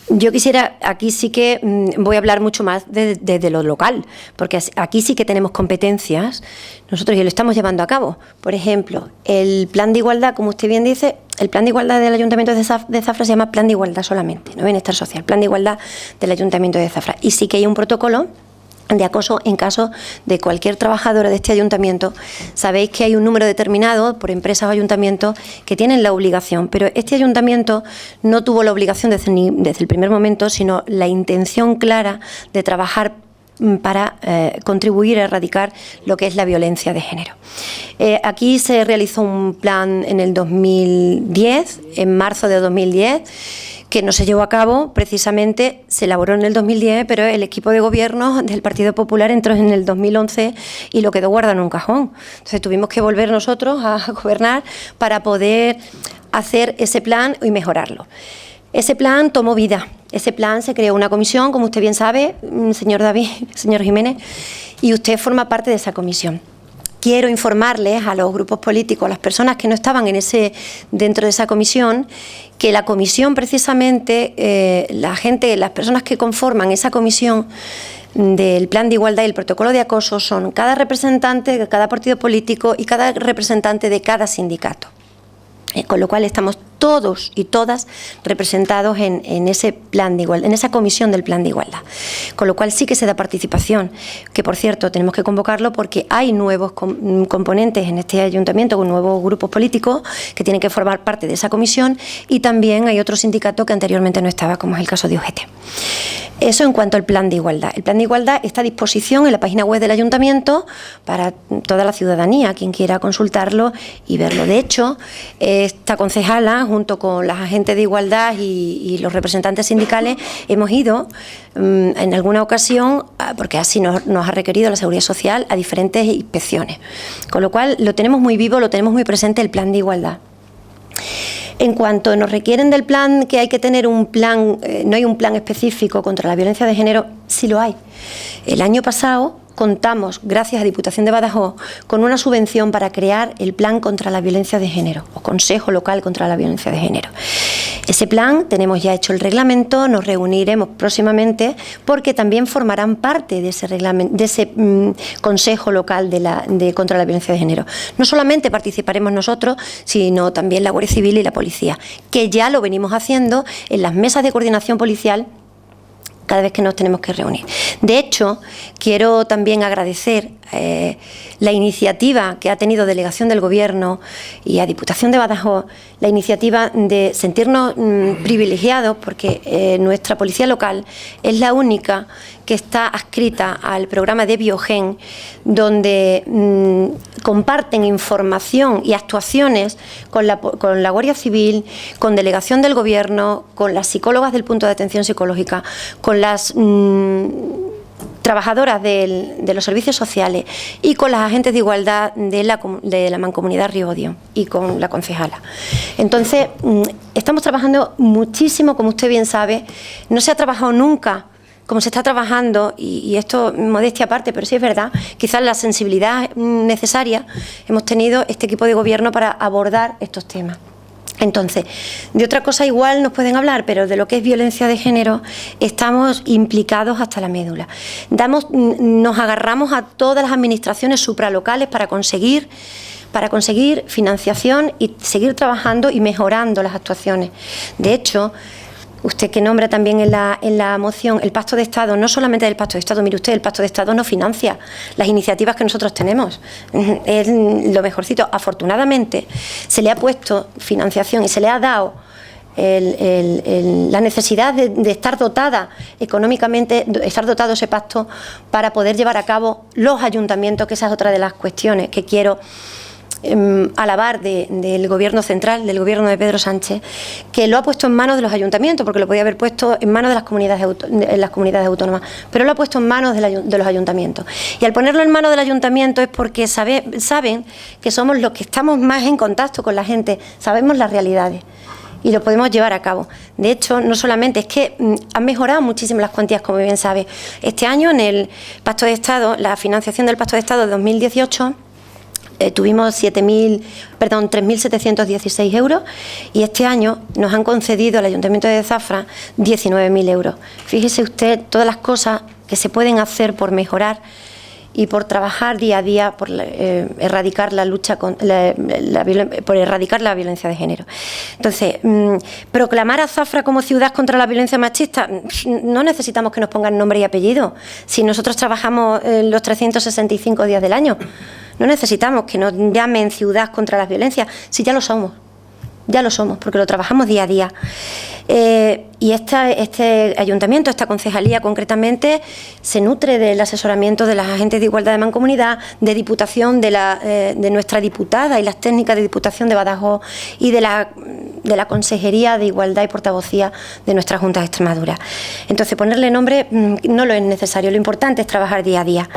yo quisiera, aquí sí que voy a hablar mucho más desde lo local, porque aquí sí que tenemos competencias, nosotros ya lo estamos llevando a cabo. Por ejemplo, el plan de igualdad, como usted bien dice, el plan de igualdad del Ayuntamiento de Zafra se llama plan de igualdad solamente, no bienestar social, plan de igualdad del Ayuntamiento de Zafra. Y sí que hay un protocolo de acoso en caso de cualquier trabajadora de este ayuntamiento. Sabéis que hay un número determinado por empresas o ayuntamientos que tienen la obligación, pero este ayuntamiento no tuvo la obligación desde el primer momento, sino la intención clara de trabajar para contribuir a erradicar lo que es la violencia de género. Aquí se realizó un plan en el 2010, en marzo de 2010, que no se llevó a cabo, precisamente se elaboró en el 2010, pero el equipo de gobierno del Partido Popular entró en el 2011 y lo quedó guardado en un cajón. Entonces tuvimos que volver nosotros a gobernar para poder hacer ese plan y mejorarlo. Ese plan tomó vida, ese plan se creó una comisión, como usted bien sabe, señor David, señor Jiménez, y usted forma parte de esa comisión. Quiero informarles a los grupos políticos, a las personas que no estaban dentro de esa comisión, que la comisión precisamente, las personas que conforman esa comisión del plan de igualdad y el protocolo de acoso son cada representante de cada partido político y cada representante de cada sindicato. Con lo cual estamos todos y todas representados en ese plan de igualdad, en esa comisión del plan de igualdad. Con lo cual sí que se da participación, que por cierto tenemos que convocarlo porque hay nuevos componentes en este ayuntamiento con nuevos grupos políticos que tienen que formar parte de esa comisión y también hay otro sindicato que anteriormente no estaba, como es el caso de UGT. Eso en cuanto al plan de igualdad. El plan de igualdad está a disposición en la página web del ayuntamiento para toda la ciudadanía, quien quiera consultarlo y verlo. De hecho, esta concejala, junto con las agentes de igualdad y los representantes sindicales, hemos ido en alguna ocasión, porque así nos ha requerido la Seguridad Social, a diferentes inspecciones. Con lo cual lo tenemos muy vivo, lo tenemos muy presente el plan de igualdad. En cuanto nos requieren del plan, que hay que tener un plan, no hay un plan específico contra la violencia de género, sí lo hay. El año pasado contamos, gracias a Diputación de Badajoz, con una subvención para crear el plan contra la violencia de género, o Consejo Local contra la Violencia de Género. Ese plan, tenemos ya hecho el reglamento, nos reuniremos próximamente porque también formarán parte de ese reglamento, de ese Consejo Local contra la Violencia de Género. No solamente participaremos nosotros, sino también la Guardia Civil y la Policía, que ya lo venimos haciendo en las mesas de coordinación policial cada vez que nos tenemos que reunir. De hecho, quiero también agradecer la iniciativa que ha tenido Delegación del Gobierno y a Diputación de Badajoz, la iniciativa de sentirnos privilegiados porque nuestra policía local es la única que está adscrita al programa de Biogen, donde comparten información y actuaciones con la Guardia Civil, con Delegación del Gobierno, con las psicólogas del punto de atención psicológica, con las trabajadoras de los servicios sociales y con las agentes de igualdad de la Mancomunidad Río Odio y con la concejala. Entonces, estamos trabajando muchísimo, como usted bien sabe. No se ha trabajado nunca como se está trabajando, y esto modestia aparte, pero sí es verdad, quizás la sensibilidad necesaria hemos tenido este equipo de gobierno para abordar estos temas. Entonces, de otra cosa igual nos pueden hablar, pero de lo que es violencia de género estamos implicados hasta la médula. Nos agarramos a todas las administraciones supralocales para conseguir financiación y seguir trabajando y mejorando las actuaciones. De hecho, usted que nombra también en la moción el Pacto de Estado, no solamente del Pacto de Estado, mire usted, el Pacto de Estado no financia las iniciativas que nosotros tenemos, es lo mejorcito. Afortunadamente se le ha puesto financiación y se le ha dado la necesidad de estar dotada económicamente, estar dotado ese pacto para poder llevar a cabo los ayuntamientos, que esa es otra de las cuestiones que quiero alabar del Gobierno central, del Gobierno de Pedro Sánchez, que lo ha puesto en manos de los ayuntamientos, porque lo podía haber puesto en manos de las comunidades autónomas, pero lo ha puesto en manos de los ayuntamientos. Y al ponerlo en manos del ayuntamiento es porque saben que somos los que estamos más en contacto con la gente, sabemos las realidades y lo podemos llevar a cabo. De hecho, no solamente, es que han mejorado muchísimo las cuantías, como bien sabe. Este año, en el Pacto de Estado, la financiación del Pacto de Estado de 2018, tuvimos 3.716 euros y este año nos han concedido al Ayuntamiento de Zafra 19.000 euros. Fíjese usted todas las cosas que se pueden hacer por mejorar y por trabajar día a día por erradicar la lucha por erradicar la violencia de género. Entonces, proclamar a Zafra como ciudad contra la violencia machista, no necesitamos que nos pongan nombre y apellido. Si nosotros trabajamos los 365 días del año, no necesitamos que nos llamen ciudad contra las violencias, si ya lo somos. Ya lo somos, porque lo trabajamos día a día. Y este ayuntamiento, esta concejalía concretamente, se nutre del asesoramiento de las agentes de igualdad de Mancomunidad, de Diputación, de nuestra diputada y las técnicas de Diputación de Badajoz y de la Consejería de Igualdad y Portavocía de nuestra Junta de Extremadura. Entonces, ponerle nombre no lo es necesario, lo importante es trabajar día a día.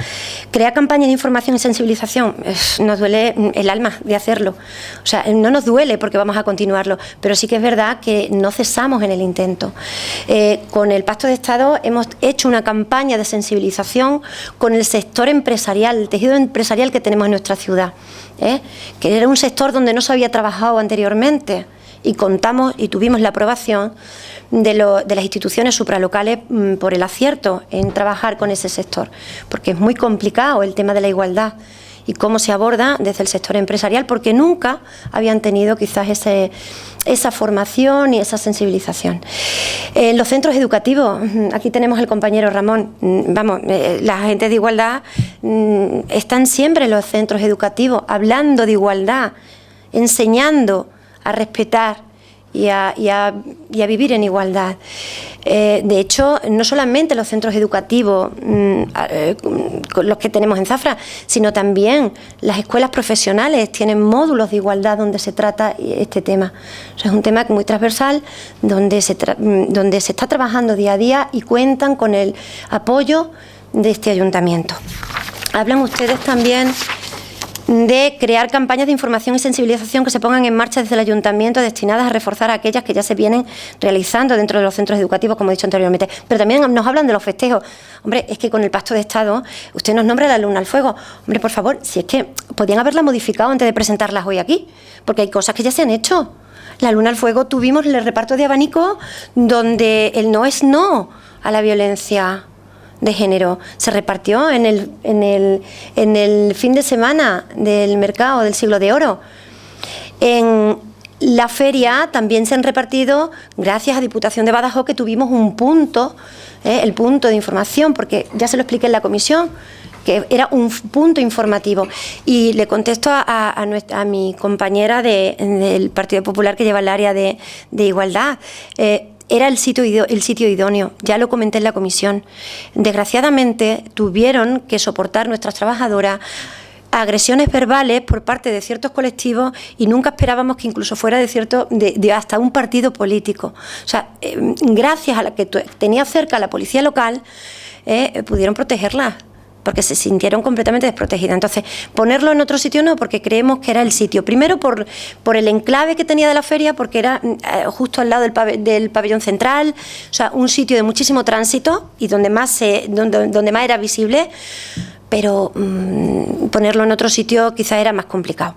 Crear campañas de información y sensibilización, nos duele el alma de hacerlo. O sea, no nos duele porque vamos a continuarlo, pero sí que es verdad que no cesamos en el intento. Con el Pacto de Estado hemos hecho una campaña de sensibilización con el sector empresarial, el tejido empresarial que tenemos en nuestra ciudad, que era un sector donde no se había trabajado anteriormente, y contamos y tuvimos la aprobación de las instituciones supralocales por el acierto en trabajar con ese sector, porque es muy complicado el tema de la igualdad y cómo se aborda desde el sector empresarial, porque nunca habían tenido quizás esa formación y esa sensibilización. Los centros educativos, aquí tenemos el compañero Ramón, las agentes de igualdad están siempre en los centros educativos hablando de igualdad, enseñando a respetar y a vivir en igualdad. De hecho, no solamente los centros educativos, los que tenemos en Zafra, sino también las escuelas profesionales tienen módulos de igualdad donde se trata este tema. O sea, es un tema muy transversal donde se está trabajando día a día y cuentan con el apoyo de este ayuntamiento. Hablan ustedes también de crear campañas de información y sensibilización que se pongan en marcha desde el ayuntamiento destinadas a reforzar aquellas que ya se vienen realizando dentro de los centros educativos, como he dicho anteriormente. Pero también nos hablan de los festejos. Hombre, es que con el Pacto de Estado usted nos nombra la Luna al Fuego. Hombre, por favor, si es que podían haberla modificado antes de presentarlas hoy aquí, porque hay cosas que ya se han hecho. La Luna al Fuego tuvimos el reparto de abanico donde el no es no a la violencia de género. Se repartió en el fin de semana del mercado del Siglo de Oro. En la feria también se han repartido, gracias a Diputación de Badajoz, que tuvimos un punto, el punto de información, porque ya se lo expliqué en la comisión, que era un punto informativo. Y le contesto a mi compañera del Partido Popular que lleva el área de igualdad. Era el sitio idóneo, ya lo comenté en la comisión. Desgraciadamente tuvieron que soportar nuestras trabajadoras agresiones verbales por parte de ciertos colectivos y nunca esperábamos que incluso fuera de hasta un partido político. O sea, gracias a la que tenía cerca la policía local, pudieron protegerlas, porque se sintieron completamente desprotegidas. Entonces, ponerlo en otro sitio no, porque creemos que era el sitio. Primero, por el enclave que tenía de la feria, porque era justo al lado del pabellón central, o sea, un sitio de muchísimo tránsito y donde más era visible, pero ponerlo en otro sitio quizás era más complicado.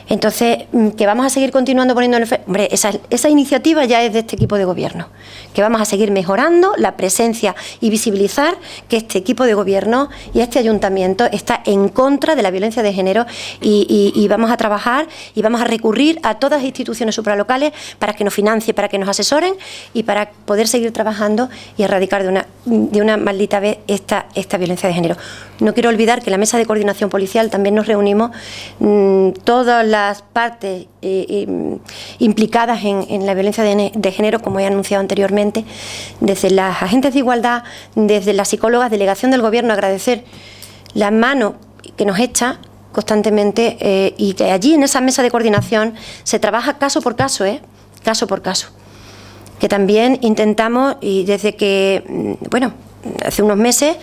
Entonces, que vamos a seguir continuando poniéndolo... Hombre, esa iniciativa ya es de este equipo de gobierno, que vamos a seguir mejorando la presencia y visibilizar que este equipo de gobierno y este ayuntamiento está en contra de la violencia de género y vamos a trabajar y vamos a recurrir a todas las instituciones supralocales para que nos financien, para que nos asesoren y para poder seguir trabajando y erradicar de una maldita vez esta violencia de género. No quiero olvidar que en la mesa de coordinación policial también nos reunimos todas las las partes implicadas en la violencia de género, como he anunciado anteriormente, desde las agentes de igualdad, desde las psicólogas, delegación del Gobierno, agradecer la mano que nos echa constantemente y que allí en esa mesa de coordinación se trabaja caso por caso, caso por caso. Que también intentamos, y desde que, bueno, hace unos meses,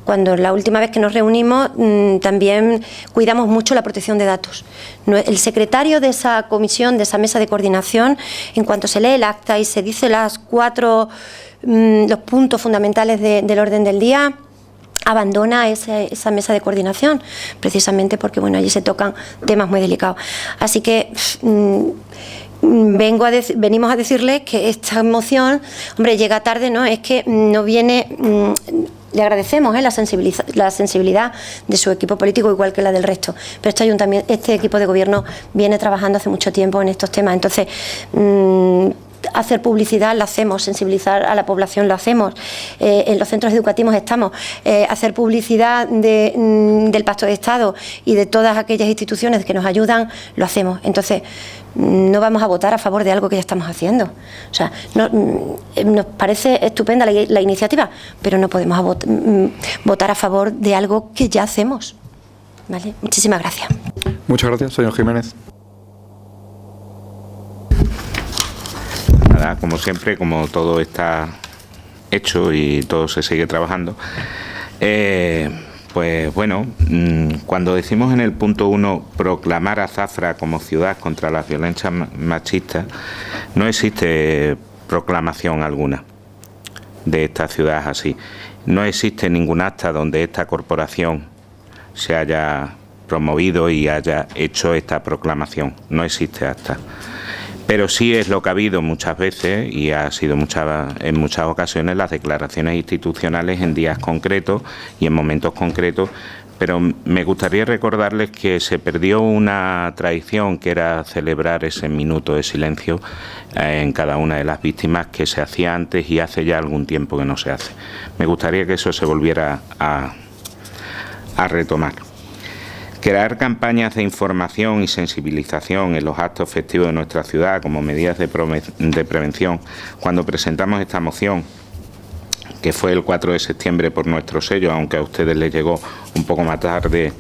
cuando la última vez que nos reunimos, también cuidamos mucho la protección de datos. El secretario de esa comisión, de esa mesa de coordinación, en cuanto se lee el acta y se dice los puntos fundamentales del orden del día, abandona esa mesa de coordinación, precisamente porque, bueno, allí se tocan temas muy delicados. Así que venimos a decirles que esta moción, hombre, llega tarde, ¿no? Es que no viene. Le agradecemos la sensibilidad de su equipo político, igual que la del resto. Pero este equipo de gobierno viene trabajando hace mucho tiempo en estos temas. Entonces, hacer publicidad lo hacemos, sensibilizar a la población lo hacemos, en los centros educativos estamos, hacer publicidad del Pacto de Estado y de todas aquellas instituciones que nos ayudan, lo hacemos. Entonces, no vamos a votar a favor de algo que ya estamos haciendo. O sea, nos parece estupenda la iniciativa, pero no podemos votar a favor de algo que ya hacemos. ¿Vale? Muchísimas gracias. Muchas gracias, señor Jiménez. Nada, como siempre, como todo está hecho y todo se sigue trabajando, pues bueno, cuando decimos en el punto 1 proclamar a Zafra como ciudad contra las violencias machistas, no existe proclamación alguna de esta ciudad así. No existe ningún acta donde esta corporación se haya promovido y haya hecho esta proclamación. No existe acta. Pero sí es lo que ha habido muchas veces y ha sido en muchas ocasiones las declaraciones institucionales en días concretos y en momentos concretos. Pero me gustaría recordarles que se perdió una tradición que era celebrar ese minuto de silencio en cada una de las víctimas que se hacía antes y hace ya algún tiempo que no se hace. Me gustaría que eso se volviera a retomar. Crear campañas de información y sensibilización en los actos festivos de nuestra ciudad como medidas de prevención. Cuando presentamos esta moción, que fue el 4 de septiembre por nuestro sello, aunque a ustedes les llegó un poco más tarde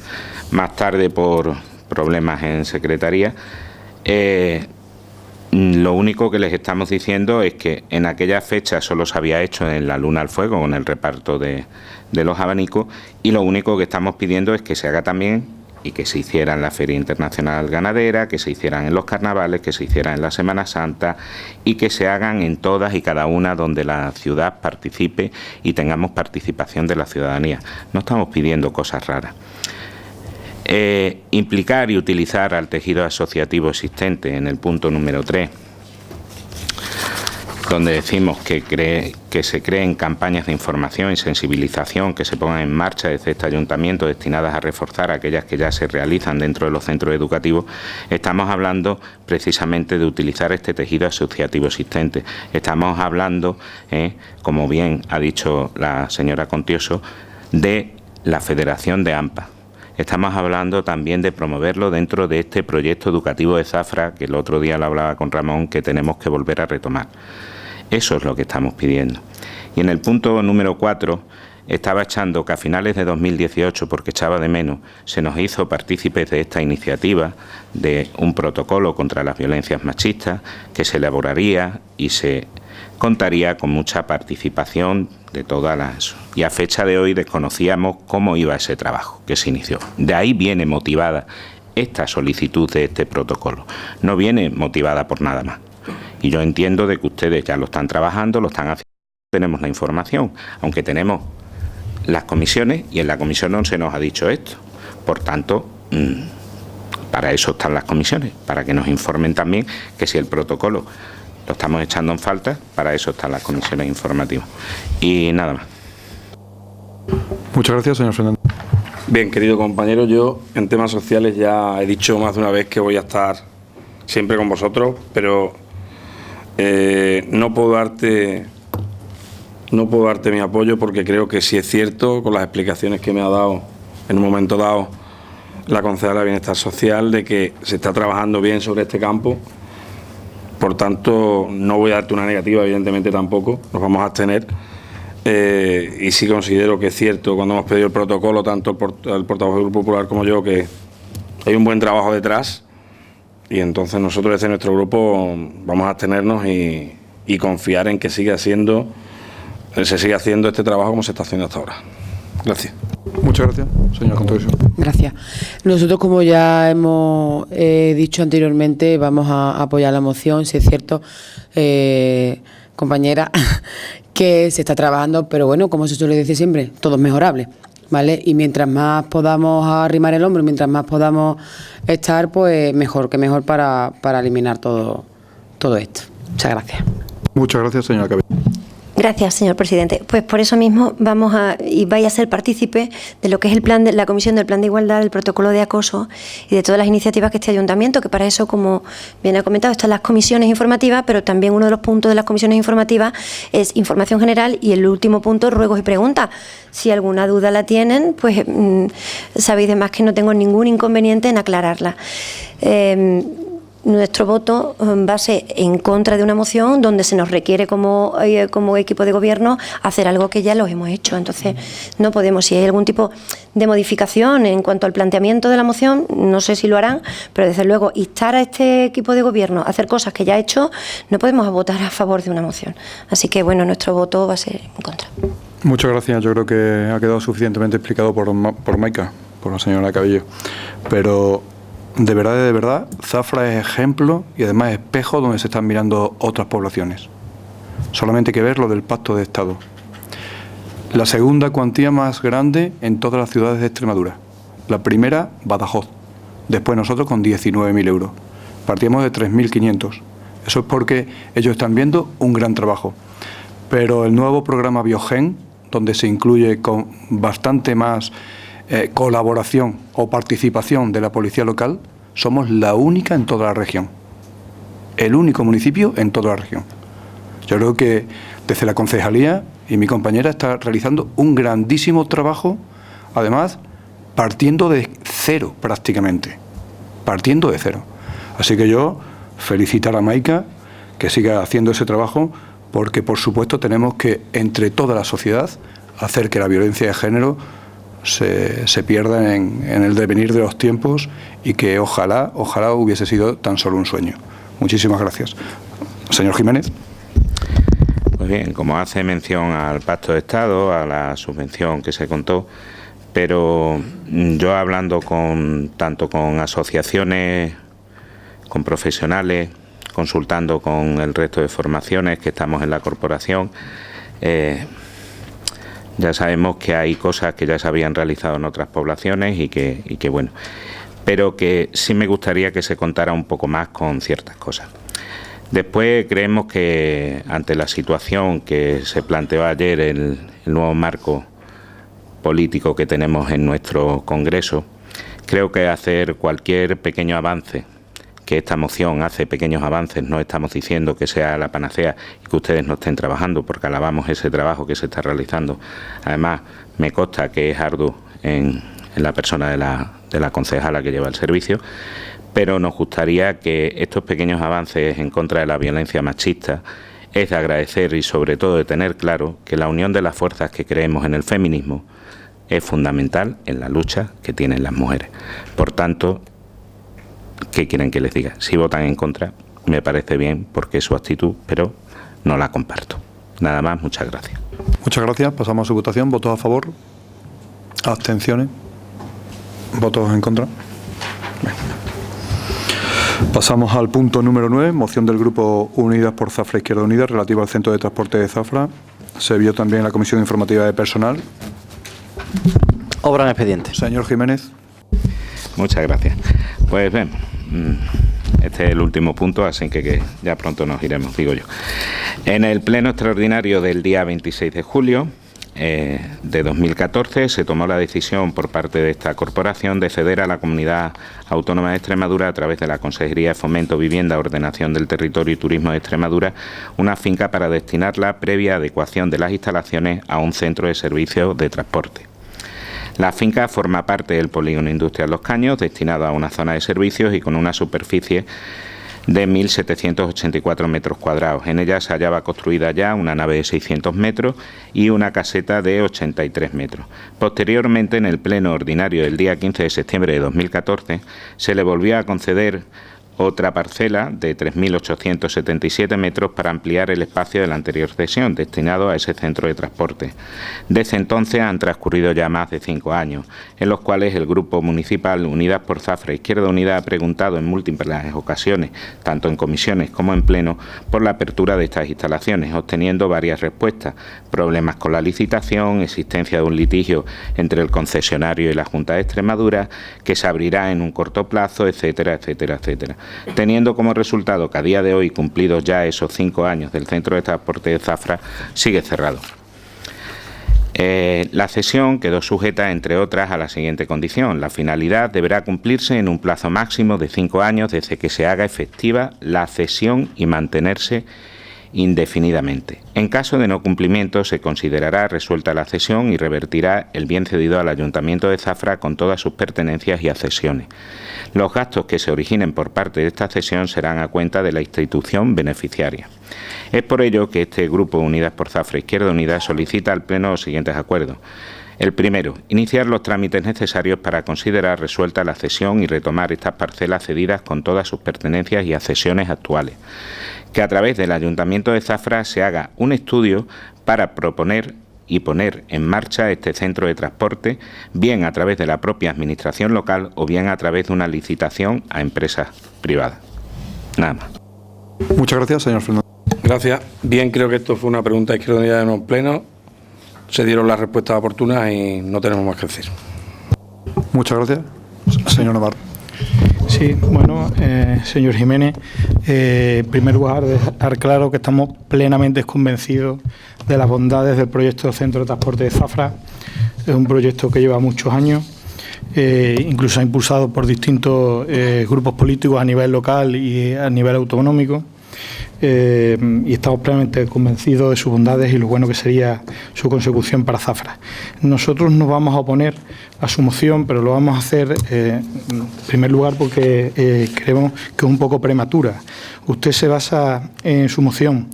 por problemas en secretaría, lo único que les estamos diciendo es que en aquella fecha solo se había hecho en la Luna al Fuego con el reparto de los abanicos, y lo único que estamos pidiendo es que se haga también y que se hiciera en la Feria Internacional Ganadera, que se hicieran en los carnavales, que se hicieran en la Semana Santa y que se hagan en todas y cada una donde la ciudad participe y tengamos participación de la ciudadanía. No estamos pidiendo cosas raras. Implicar y utilizar al tejido asociativo existente en el punto número 3, donde decimos que se creen campañas de información y sensibilización que se pongan en marcha desde este ayuntamiento destinadas a reforzar aquellas que ya se realizan dentro de los centros educativos. Estamos hablando precisamente de utilizar este tejido asociativo existente. Estamos hablando, como bien ha dicho la señora Contioso, de la Federación de AMPA. Estamos hablando también de promoverlo dentro de este proyecto educativo de Zafra, que el otro día lo hablaba con Ramón, que tenemos que volver a retomar. Eso es lo que estamos pidiendo. Y en el punto número 4, estaba echando que a finales de 2018, porque echaba de menos, se nos hizo partícipes de esta iniciativa de un protocolo contra las violencias machistas que se elaboraría y se contaría con mucha participación de todas las... Y a fecha de hoy desconocíamos cómo iba ese trabajo que se inició. De ahí viene motivada esta solicitud de este protocolo. No viene motivada por nada más. Y yo entiendo de que ustedes ya lo están trabajando, lo están haciendo, tenemos la información, aunque tenemos las comisiones y en la comisión no se nos ha dicho esto. Por tanto, para eso están las comisiones, para que nos informen también que si el protocolo lo estamos echando en falta, para eso están las comisiones informativas. Y nada más. Muchas gracias, señor Fernández. Bien, querido compañero, yo en temas sociales ya he dicho más de una vez que voy a estar siempre con vosotros, pero no puedo darte mi apoyo porque creo que sí es cierto, con las explicaciones que me ha dado en un momento dado la concejala de Bienestar Social de que se está trabajando bien sobre este campo. Por tanto, no voy a darte una negativa, evidentemente tampoco, nos vamos a abstener. Y sí considero que es cierto, cuando hemos pedido el protocolo, tanto el portavoz del Grupo Popular como yo, que hay un buen trabajo detrás. Y entonces nosotros desde nuestro grupo vamos a abstenernos y confiar en que se siga haciendo este trabajo como se está haciendo hasta ahora. Gracias. Muchas gracias, señora Constitución. Gracias. Nosotros, como ya hemos dicho anteriormente, vamos a apoyar la moción. Si es cierto, compañera, que se está trabajando, pero bueno, como se suele decir siempre, todo es mejorable, ¿vale? Y mientras más podamos arrimar el hombro, mientras más podamos estar, pues mejor que mejor para eliminar todo esto. Muchas gracias. Muchas gracias, señora Cabello. Gracias, señor presidente. Pues por eso mismo vais a ser partícipe de lo que es el plan de la Comisión del Plan de Igualdad, del protocolo de acoso y de todas las iniciativas que este ayuntamiento, que para eso, como bien ha comentado, están las comisiones informativas, pero también uno de los puntos de las comisiones informativas es información general y el último punto, ruegos y preguntas. Si alguna duda la tienen, pues sabéis de más que no tengo ningún inconveniente en aclararla. Nuestro voto va a ser en contra de una moción donde se nos requiere como equipo de gobierno hacer algo que ya lo hemos hecho. Entonces, no podemos, si hay algún tipo de modificación en cuanto al planteamiento de la moción, no sé si lo harán, pero desde luego instar a este equipo de gobierno a hacer cosas que ya ha hecho, no podemos votar a favor de una moción. Así que, bueno, nuestro voto va a ser en contra. Muchas gracias. Yo creo que ha quedado suficientemente explicado por Maica, por la señora Cabello. Pero de verdad, Zafra es ejemplo y además espejo donde se están mirando otras poblaciones. Solamente hay que ver lo del Pacto de Estado. La segunda cuantía más grande en todas las ciudades de Extremadura. La primera, Badajoz. Después nosotros con 19.000 euros. Partíamos de 3.500. Eso es porque ellos están viendo un gran trabajo. Pero el nuevo programa Biogen, donde se incluye con bastante más colaboración o participación de la policía local, somos la única en toda la región. El único municipio en toda la región. Yo creo que desde la concejalía y mi compañera está realizando un grandísimo trabajo, además partiendo de cero prácticamente. Partiendo de cero. Así que yo felicitar a Maica que siga haciendo ese trabajo, porque por supuesto tenemos que entre toda la sociedad hacer que la violencia de género se pierda en el devenir de los tiempos y que ojalá hubiese sido tan solo un sueño. Muchísimas gracias. Señor Jiménez. Pues bien, como hace mención al Pacto de Estado, a la subvención que se contó, pero yo hablando tanto con asociaciones, con profesionales, consultando con el resto de formaciones que estamos en la corporación, ya sabemos que hay cosas que ya se habían realizado en otras poblaciones y que bueno, pero que sí me gustaría que se contara un poco más con ciertas cosas. Después creemos que ante la situación que se planteó ayer, el nuevo marco político que tenemos en nuestro Congreso, creo que hacer cualquier pequeño avance, que esta moción hace pequeños avances, no estamos diciendo que sea la panacea y que ustedes no estén trabajando, porque alabamos ese trabajo que se está realizando. Además, me consta que es arduo en la persona de la concejala que lleva el servicio, pero nos gustaría que estos pequeños avances en contra de la violencia machista es de agradecer y sobre todo de tener claro que la unión de las fuerzas que creemos en el feminismo es fundamental en la lucha que tienen las mujeres. Por tanto, ¿qué quieren que les diga? Si votan en contra, me parece bien porque es su actitud, pero no la comparto. Nada más, muchas gracias. Muchas gracias. Pasamos a su votación. ¿Votos a favor? ¿Abstenciones? ¿Votos en contra? Bien. Pasamos al punto número 9, moción del Grupo Unidas por Zafra Izquierda Unida relativa al Centro de Transporte de Zafra. Se vio también en la Comisión Informativa de Personal. Obra en expediente. Señor Jiménez. Muchas gracias. Pues bien, este es el último punto, así que ya pronto nos iremos, digo yo. En el pleno extraordinario del día 26 de julio de 2014 se tomó la decisión por parte de esta corporación de ceder a la Comunidad Autónoma de Extremadura, a través de la Consejería de Fomento, Vivienda, Ordenación del Territorio y Turismo de Extremadura, una finca para destinarla, previa adecuación de las instalaciones, a un centro de servicio de transporte. La finca forma parte del polígono industrial Los Caños, destinado a una zona de servicios y con una superficie de 1.784 metros cuadrados. En ella se hallaba construida ya una nave de 600 metros y una caseta de 83 metros. Posteriormente, en el pleno ordinario del día 15 de septiembre de 2014, se le volvió a conceder otra parcela de 3.877 metros para ampliar el espacio de la anterior cesión, destinado a ese centro de transporte. Desde entonces han transcurrido ya más de 5 años, en los cuales el Grupo Municipal Unidas por Zafra Izquierda Unida ha preguntado en múltiples ocasiones, tanto en comisiones como en pleno, por la apertura de estas instalaciones, obteniendo varias respuestas: problemas con la licitación, existencia de un litigio entre el concesionario y la Junta de Extremadura, que se abrirá en un corto plazo, etcétera, etcétera, etcétera. Teniendo como resultado que a día de hoy, cumplidos ya esos 5 años del centro de transporte de Zafra, sigue cerrado. La cesión quedó sujeta, entre otras, a la siguiente condición: la finalidad deberá cumplirse en un plazo máximo de 5 años desde que se haga efectiva la cesión y mantenerse indefinidamente. En caso de no cumplimiento, se considerará resuelta la cesión y revertirá el bien cedido al Ayuntamiento de Zafra con todas sus pertenencias y accesiones. Los gastos que se originen por parte de esta cesión serán a cuenta de la institución beneficiaria. Es por ello que este Grupo Unidas por Zafra Izquierda Unida solicita al Pleno los siguientes acuerdos. El primero, iniciar los trámites necesarios para considerar resuelta la cesión y retomar estas parcelas cedidas con todas sus pertenencias y accesiones actuales. Que a través del Ayuntamiento de Zafra se haga un estudio para proponer y poner en marcha este centro de transporte, bien a través de la propia Administración local o bien a través de una licitación a empresas privadas. Nada más. Muchas gracias, señor Fernández. Gracias. Bien, creo que esto fue una pregunta de Izquierda Unida en un pleno. Se dieron las respuestas oportunas y no tenemos más que decir. Muchas gracias, señor Navarro. Sí, bueno, señor Jiménez, en primer lugar, dejar claro que estamos plenamente convencidos de las bondades del proyecto del Centro de Transporte de Zafra. Es un proyecto que lleva muchos años, incluso impulsado por distintos grupos políticos a nivel local y a nivel autonómico. Y estamos plenamente convencidos de sus bondades y lo bueno que sería su consecución para Zafra. Nosotros nos vamos a oponer a su moción, pero lo vamos a hacer en primer lugar porque creemos que es un poco prematura. Usted se basa en su moción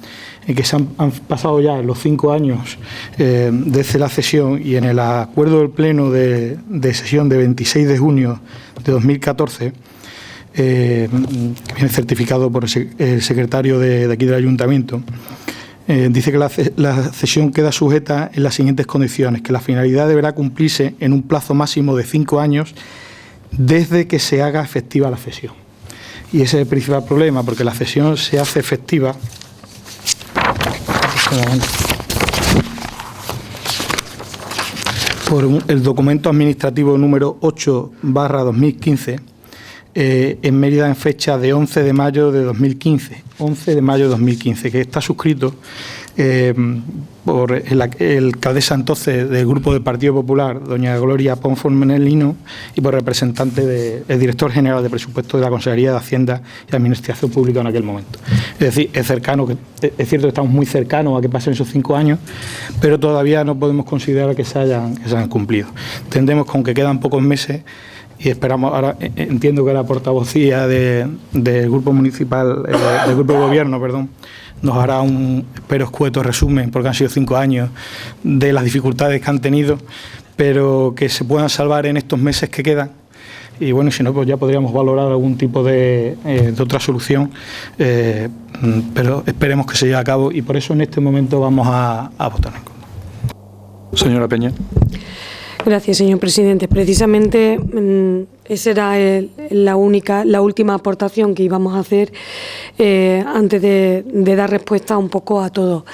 en que han pasado ya los 5 años desde la cesión y en el acuerdo del Pleno de sesión de 26 de junio de 2014, que viene certificado por el secretario de aquí del Ayuntamiento, dice que la cesión queda sujeta en las siguientes condiciones: que la finalidad deberá cumplirse en un plazo máximo de 5 años desde que se haga efectiva la cesión. Y ese es el principal problema, porque la cesión se hace efectiva por el documento administrativo número 8/2015, en Mérida, en fecha de 11 de mayo de 2015, 11 de mayo de 2015, que está suscrito por el alcaldesa entonces del Grupo del Partido Popular, doña Gloria Ponformenelino, y por representante del director general de presupuesto de la Consejería de Hacienda y Administración Pública en aquel momento. Es decir, es cercano, es cierto que estamos muy cercanos a que pasen esos 5 años, pero todavía no podemos considerar que se hayan cumplido. Entendemos que aunque quedan pocos meses, y esperamos, ahora entiendo que la portavocía del Grupo Municipal, del Grupo de Gobierno, perdón, nos hará un, espero, escueto resumen, porque han sido 5 años, de las dificultades que han tenido, pero que se puedan salvar en estos meses que quedan. Y bueno, si no, pues ya podríamos valorar algún tipo de otra solución, pero esperemos que se lleve a cabo y por eso en este momento vamos a votar en contra. Señora Peña. Gracias, señor presidente. Precisamente esa era la última aportación que íbamos a hacer antes de dar respuesta un poco a todo.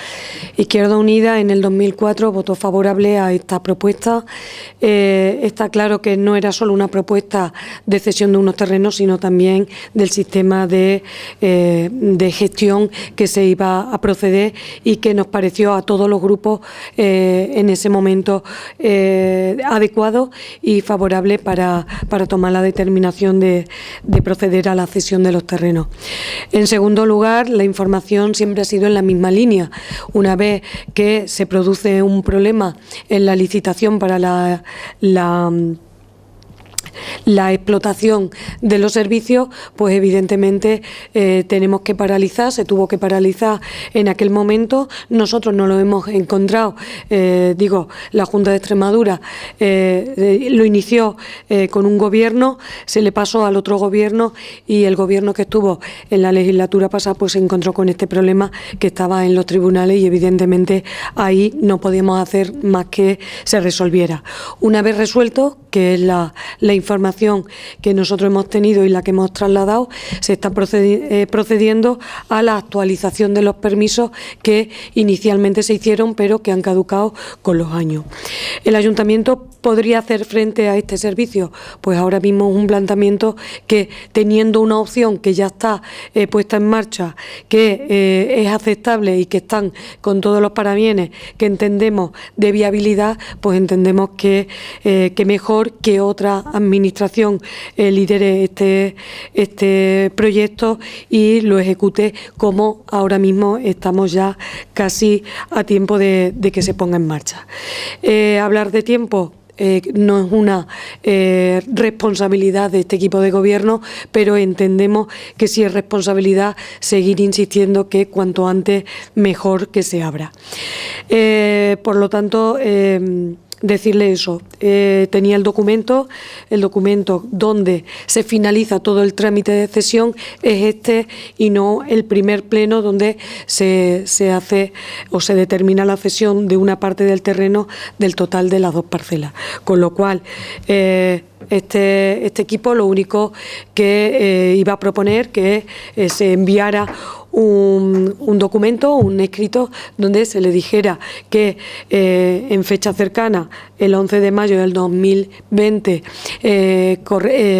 Izquierda Unida en el 2004 votó favorable a esta propuesta. Está claro que no era solo una propuesta de cesión de unos terrenos, sino también del sistema de gestión que se iba a proceder y que nos pareció a todos los grupos en ese momento adecuado y favorable para tomar toma la determinación de proceder a la cesión de los terrenos. En segundo lugar, la información siempre ha sido en la misma línea. Una vez que se produce un problema en la licitación para la explotación de los servicios, pues evidentemente tenemos que paralizar, se tuvo que paralizar en aquel momento. Nosotros no lo hemos encontrado, la Junta de Extremadura lo inició con un gobierno, se le pasó al otro gobierno y el gobierno que estuvo en la legislatura pasada pues se encontró con este problema que estaba en los tribunales y evidentemente ahí no podíamos hacer más que se resolviera. Una vez resuelto, que es la información que nosotros hemos tenido y la que hemos trasladado, se está procediendo a la actualización de los permisos que inicialmente se hicieron pero que han caducado con los años. ¿El ayuntamiento podría hacer frente a este servicio? Pues ahora mismo es un planteamiento que, teniendo una opción que ya está puesta en marcha, que es aceptable y que están con todos los parabienes que entendemos de viabilidad, pues entendemos que mejor que otra administración lidere este proyecto y lo ejecute, como ahora mismo estamos ya casi a tiempo de que se ponga en marcha. Hablar de tiempo no es una responsabilidad de este equipo de gobierno, pero entendemos que sí es responsabilidad seguir insistiendo que cuanto antes mejor que se abra. Por lo tanto, decirle eso, tenía el documento donde se finaliza todo el trámite de cesión es este y no el primer pleno donde se hace o se determina la cesión de una parte del terreno del total de las dos parcelas, con lo cual este equipo lo único que iba a proponer que se enviara un documento, un escrito, donde se le dijera que en fecha cercana, el 11 de mayo del 2020,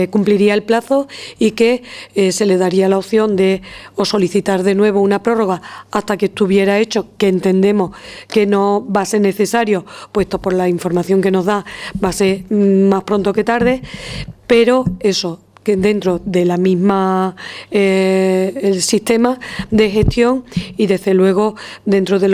cumpliría el plazo y que se le daría la opción de o solicitar de nuevo una prórroga hasta que estuviera hecho, que entendemos que no va a ser necesario, puesto por la información que nos da, va a ser más pronto que tarde, pero eso, que dentro de la misma el sistema de gestión y desde luego dentro de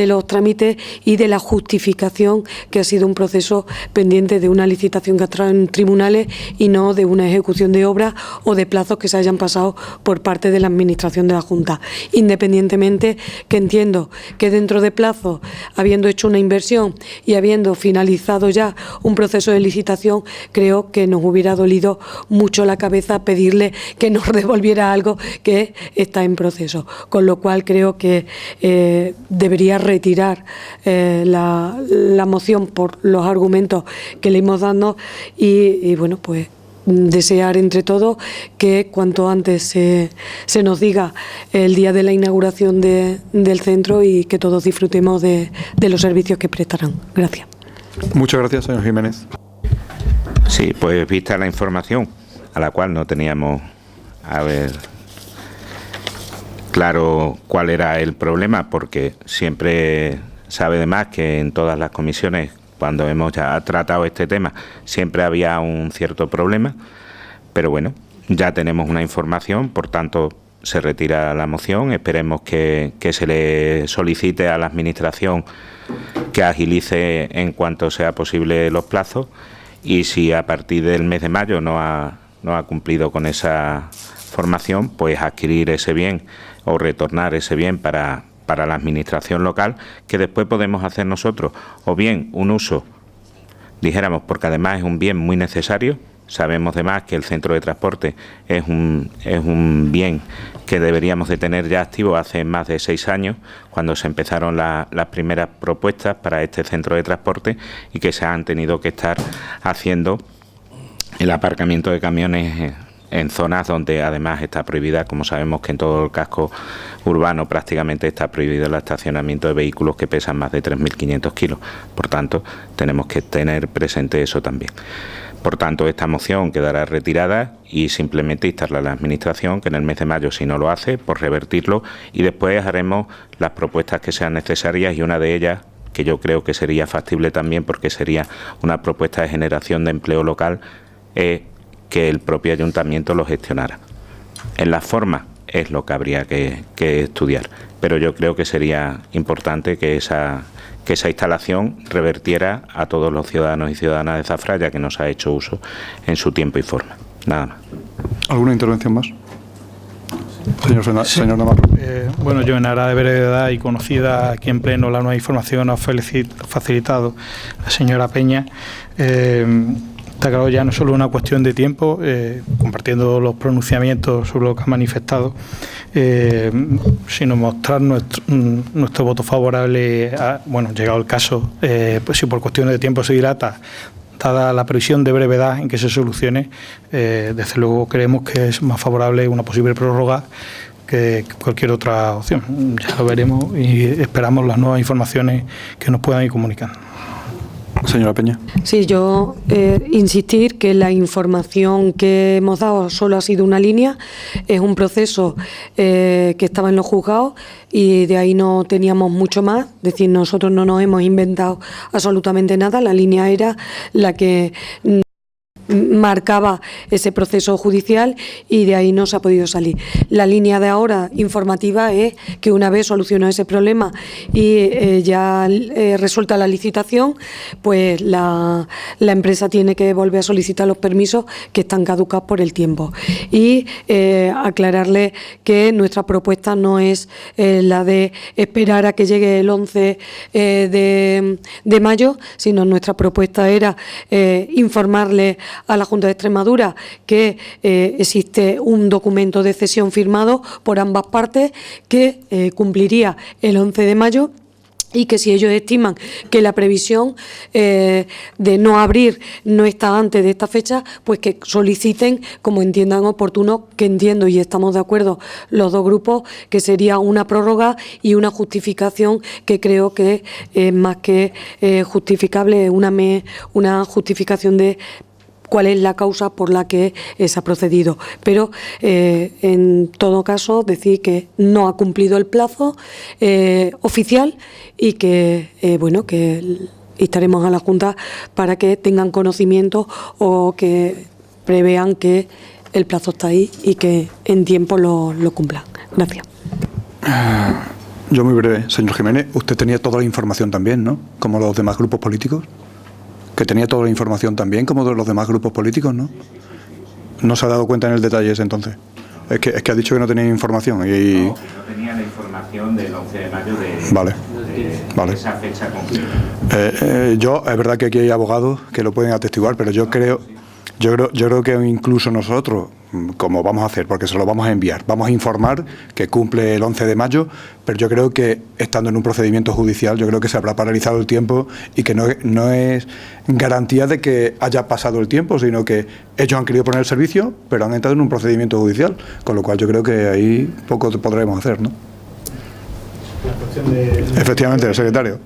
los trámites y de la justificación, que ha sido un proceso pendiente de una licitación que ha estado en tribunales y no de una ejecución de obras o de plazos que se hayan pasado por parte de la administración de la Junta. Independientemente, que entiendo que dentro de plazos, habiendo hecho una inversión y habiendo finalizado ya un proceso de licitación, creo que nos hubiera dolido mucho la cabeza pedirle que nos devolviera algo que está en proceso, con lo cual creo que debería retirar la moción por los argumentos que le hemos dado y bueno, pues desear entre todos que cuanto antes se nos diga el día de la inauguración del centro y que todos disfrutemos de los servicios que prestarán. Gracias. Muchas gracias, señor Jiménez. Sí, pues vista la información, a la cual no teníamos claro cuál era el problema, porque siempre sabe de más que en todas las comisiones, cuando hemos ya tratado este tema, siempre había un cierto problema, pero bueno, ya tenemos una información, por tanto se retira la moción. Esperemos que se le solicite a la Administración que agilice en cuanto sea posible los plazos, y si a partir del mes de mayo no ha cumplido con esa formación, pues adquirir ese bien o retornar ese bien para la administración local, que después podemos hacer nosotros, o bien un uso, dijéramos, porque además es un bien muy necesario. Sabemos además que el centro de transporte es un bien que deberíamos de tener ya activo hace más de 6 años, cuando se empezaron las primeras propuestas para este centro de transporte, y que se han tenido que estar haciendo el aparcamiento de camiones en zonas donde además está prohibida, como sabemos que en todo el casco urbano prácticamente está prohibido el estacionamiento de vehículos que pesan más de 3.500 kilos. Por tanto, tenemos que tener presente eso también. Por tanto, esta moción quedará retirada y simplemente instarle a la Administración que en el mes de mayo, si no lo hace, pues revertirlo, y después haremos las propuestas que sean necesarias, y una de ellas, que yo creo que sería factible también porque sería una propuesta de generación de empleo local, que el propio ayuntamiento lo gestionara. En la forma es lo que habría que estudiar, pero yo creo que sería importante que esa instalación revertiera a todos los ciudadanos y ciudadanas de Zafra, ya que no se ha hecho uso en su tiempo y forma. Nada más. ¿Alguna intervención más? Señor Navarro. Bueno, yo en aras de brevedad y conocida aquí en pleno la nueva información ha facilitado la señora Peña. Está claro, ya no es solo una cuestión de tiempo, compartiendo los pronunciamientos sobre lo que ha manifestado, sino mostrar nuestro voto favorable a, bueno, llegado el caso, pues si por cuestiones de tiempo se dilata, dada la previsión de brevedad en que se solucione, desde luego creemos que es más favorable una posible prórroga que cualquier otra opción. Ya lo veremos y esperamos las nuevas informaciones que nos puedan ir comunicando. Señora Peña. Sí, yo insistir que la información que hemos dado solo ha sido una línea, es un proceso que estaba en los juzgados y de ahí no teníamos mucho más, es decir, nosotros no nos hemos inventado absolutamente nada, la línea era la que marcaba ese proceso judicial y de ahí no se ha podido salir. La línea de ahora informativa es que una vez solucionado ese problema y ya resuelta la licitación, pues la empresa tiene que volver a solicitar los permisos que están caducados por el tiempo. Y aclararle que nuestra propuesta no es la de esperar a que llegue el 11 de mayo, sino nuestra propuesta era informarle a la Junta de Extremadura que existe un documento de cesión firmado por ambas partes que cumpliría el 11 de mayo y que si ellos estiman que la previsión de no abrir no está antes de esta fecha, pues que soliciten, como entiendan oportuno, que entiendo y estamos de acuerdo los dos grupos, que sería una prórroga y una justificación que creo que es más que justificable, una justificación de cuál es la causa por la que se ha procedido. Pero, en todo caso, decir que no ha cumplido el plazo oficial y que, bueno, que instaremos a la Junta para que tengan conocimiento o que prevean que el plazo está ahí y que en tiempo lo cumplan. Gracias. Yo muy breve, señor Jiménez. Usted tenía toda la información también, ¿no? Como los demás grupos políticos. Que tenía toda la información también, como de los demás grupos políticos, ¿no? No se ha dado cuenta en el detalle ese entonces. Es que ha dicho que no tenía información. Y... No tenía la información del 11 de mayo vale. Esa fecha concreta. Es verdad que aquí hay abogados que lo pueden atestiguar, pero yo creo que incluso nosotros, como vamos a hacer, porque se lo vamos a enviar, vamos a informar que cumple el 11 de mayo, pero yo creo que estando en un procedimiento judicial, yo creo que se habrá paralizado el tiempo y que no es garantía de que haya pasado el tiempo, sino que ellos han querido poner el servicio, pero han entrado en un procedimiento judicial, con lo cual yo creo que ahí poco podremos hacer, ¿no? Efectivamente, el secretario.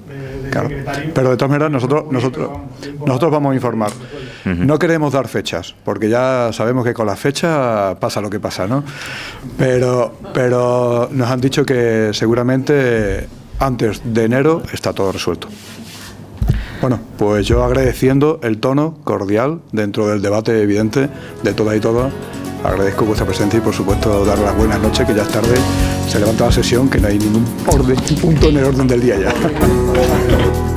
Claro. Pero de todas maneras nosotros vamos a informar. No queremos dar fechas, porque ya sabemos que con las fechas pasa lo que pasa, ¿no? Pero nos han dicho que seguramente antes de enero está todo resuelto. Bueno, pues yo agradeciendo el tono cordial dentro del debate evidente de todas y todos, agradezco vuestra presencia y por supuesto dar las buenas noches, que ya es tarde, se levanta la sesión, que no hay ningún punto en el orden del día ya.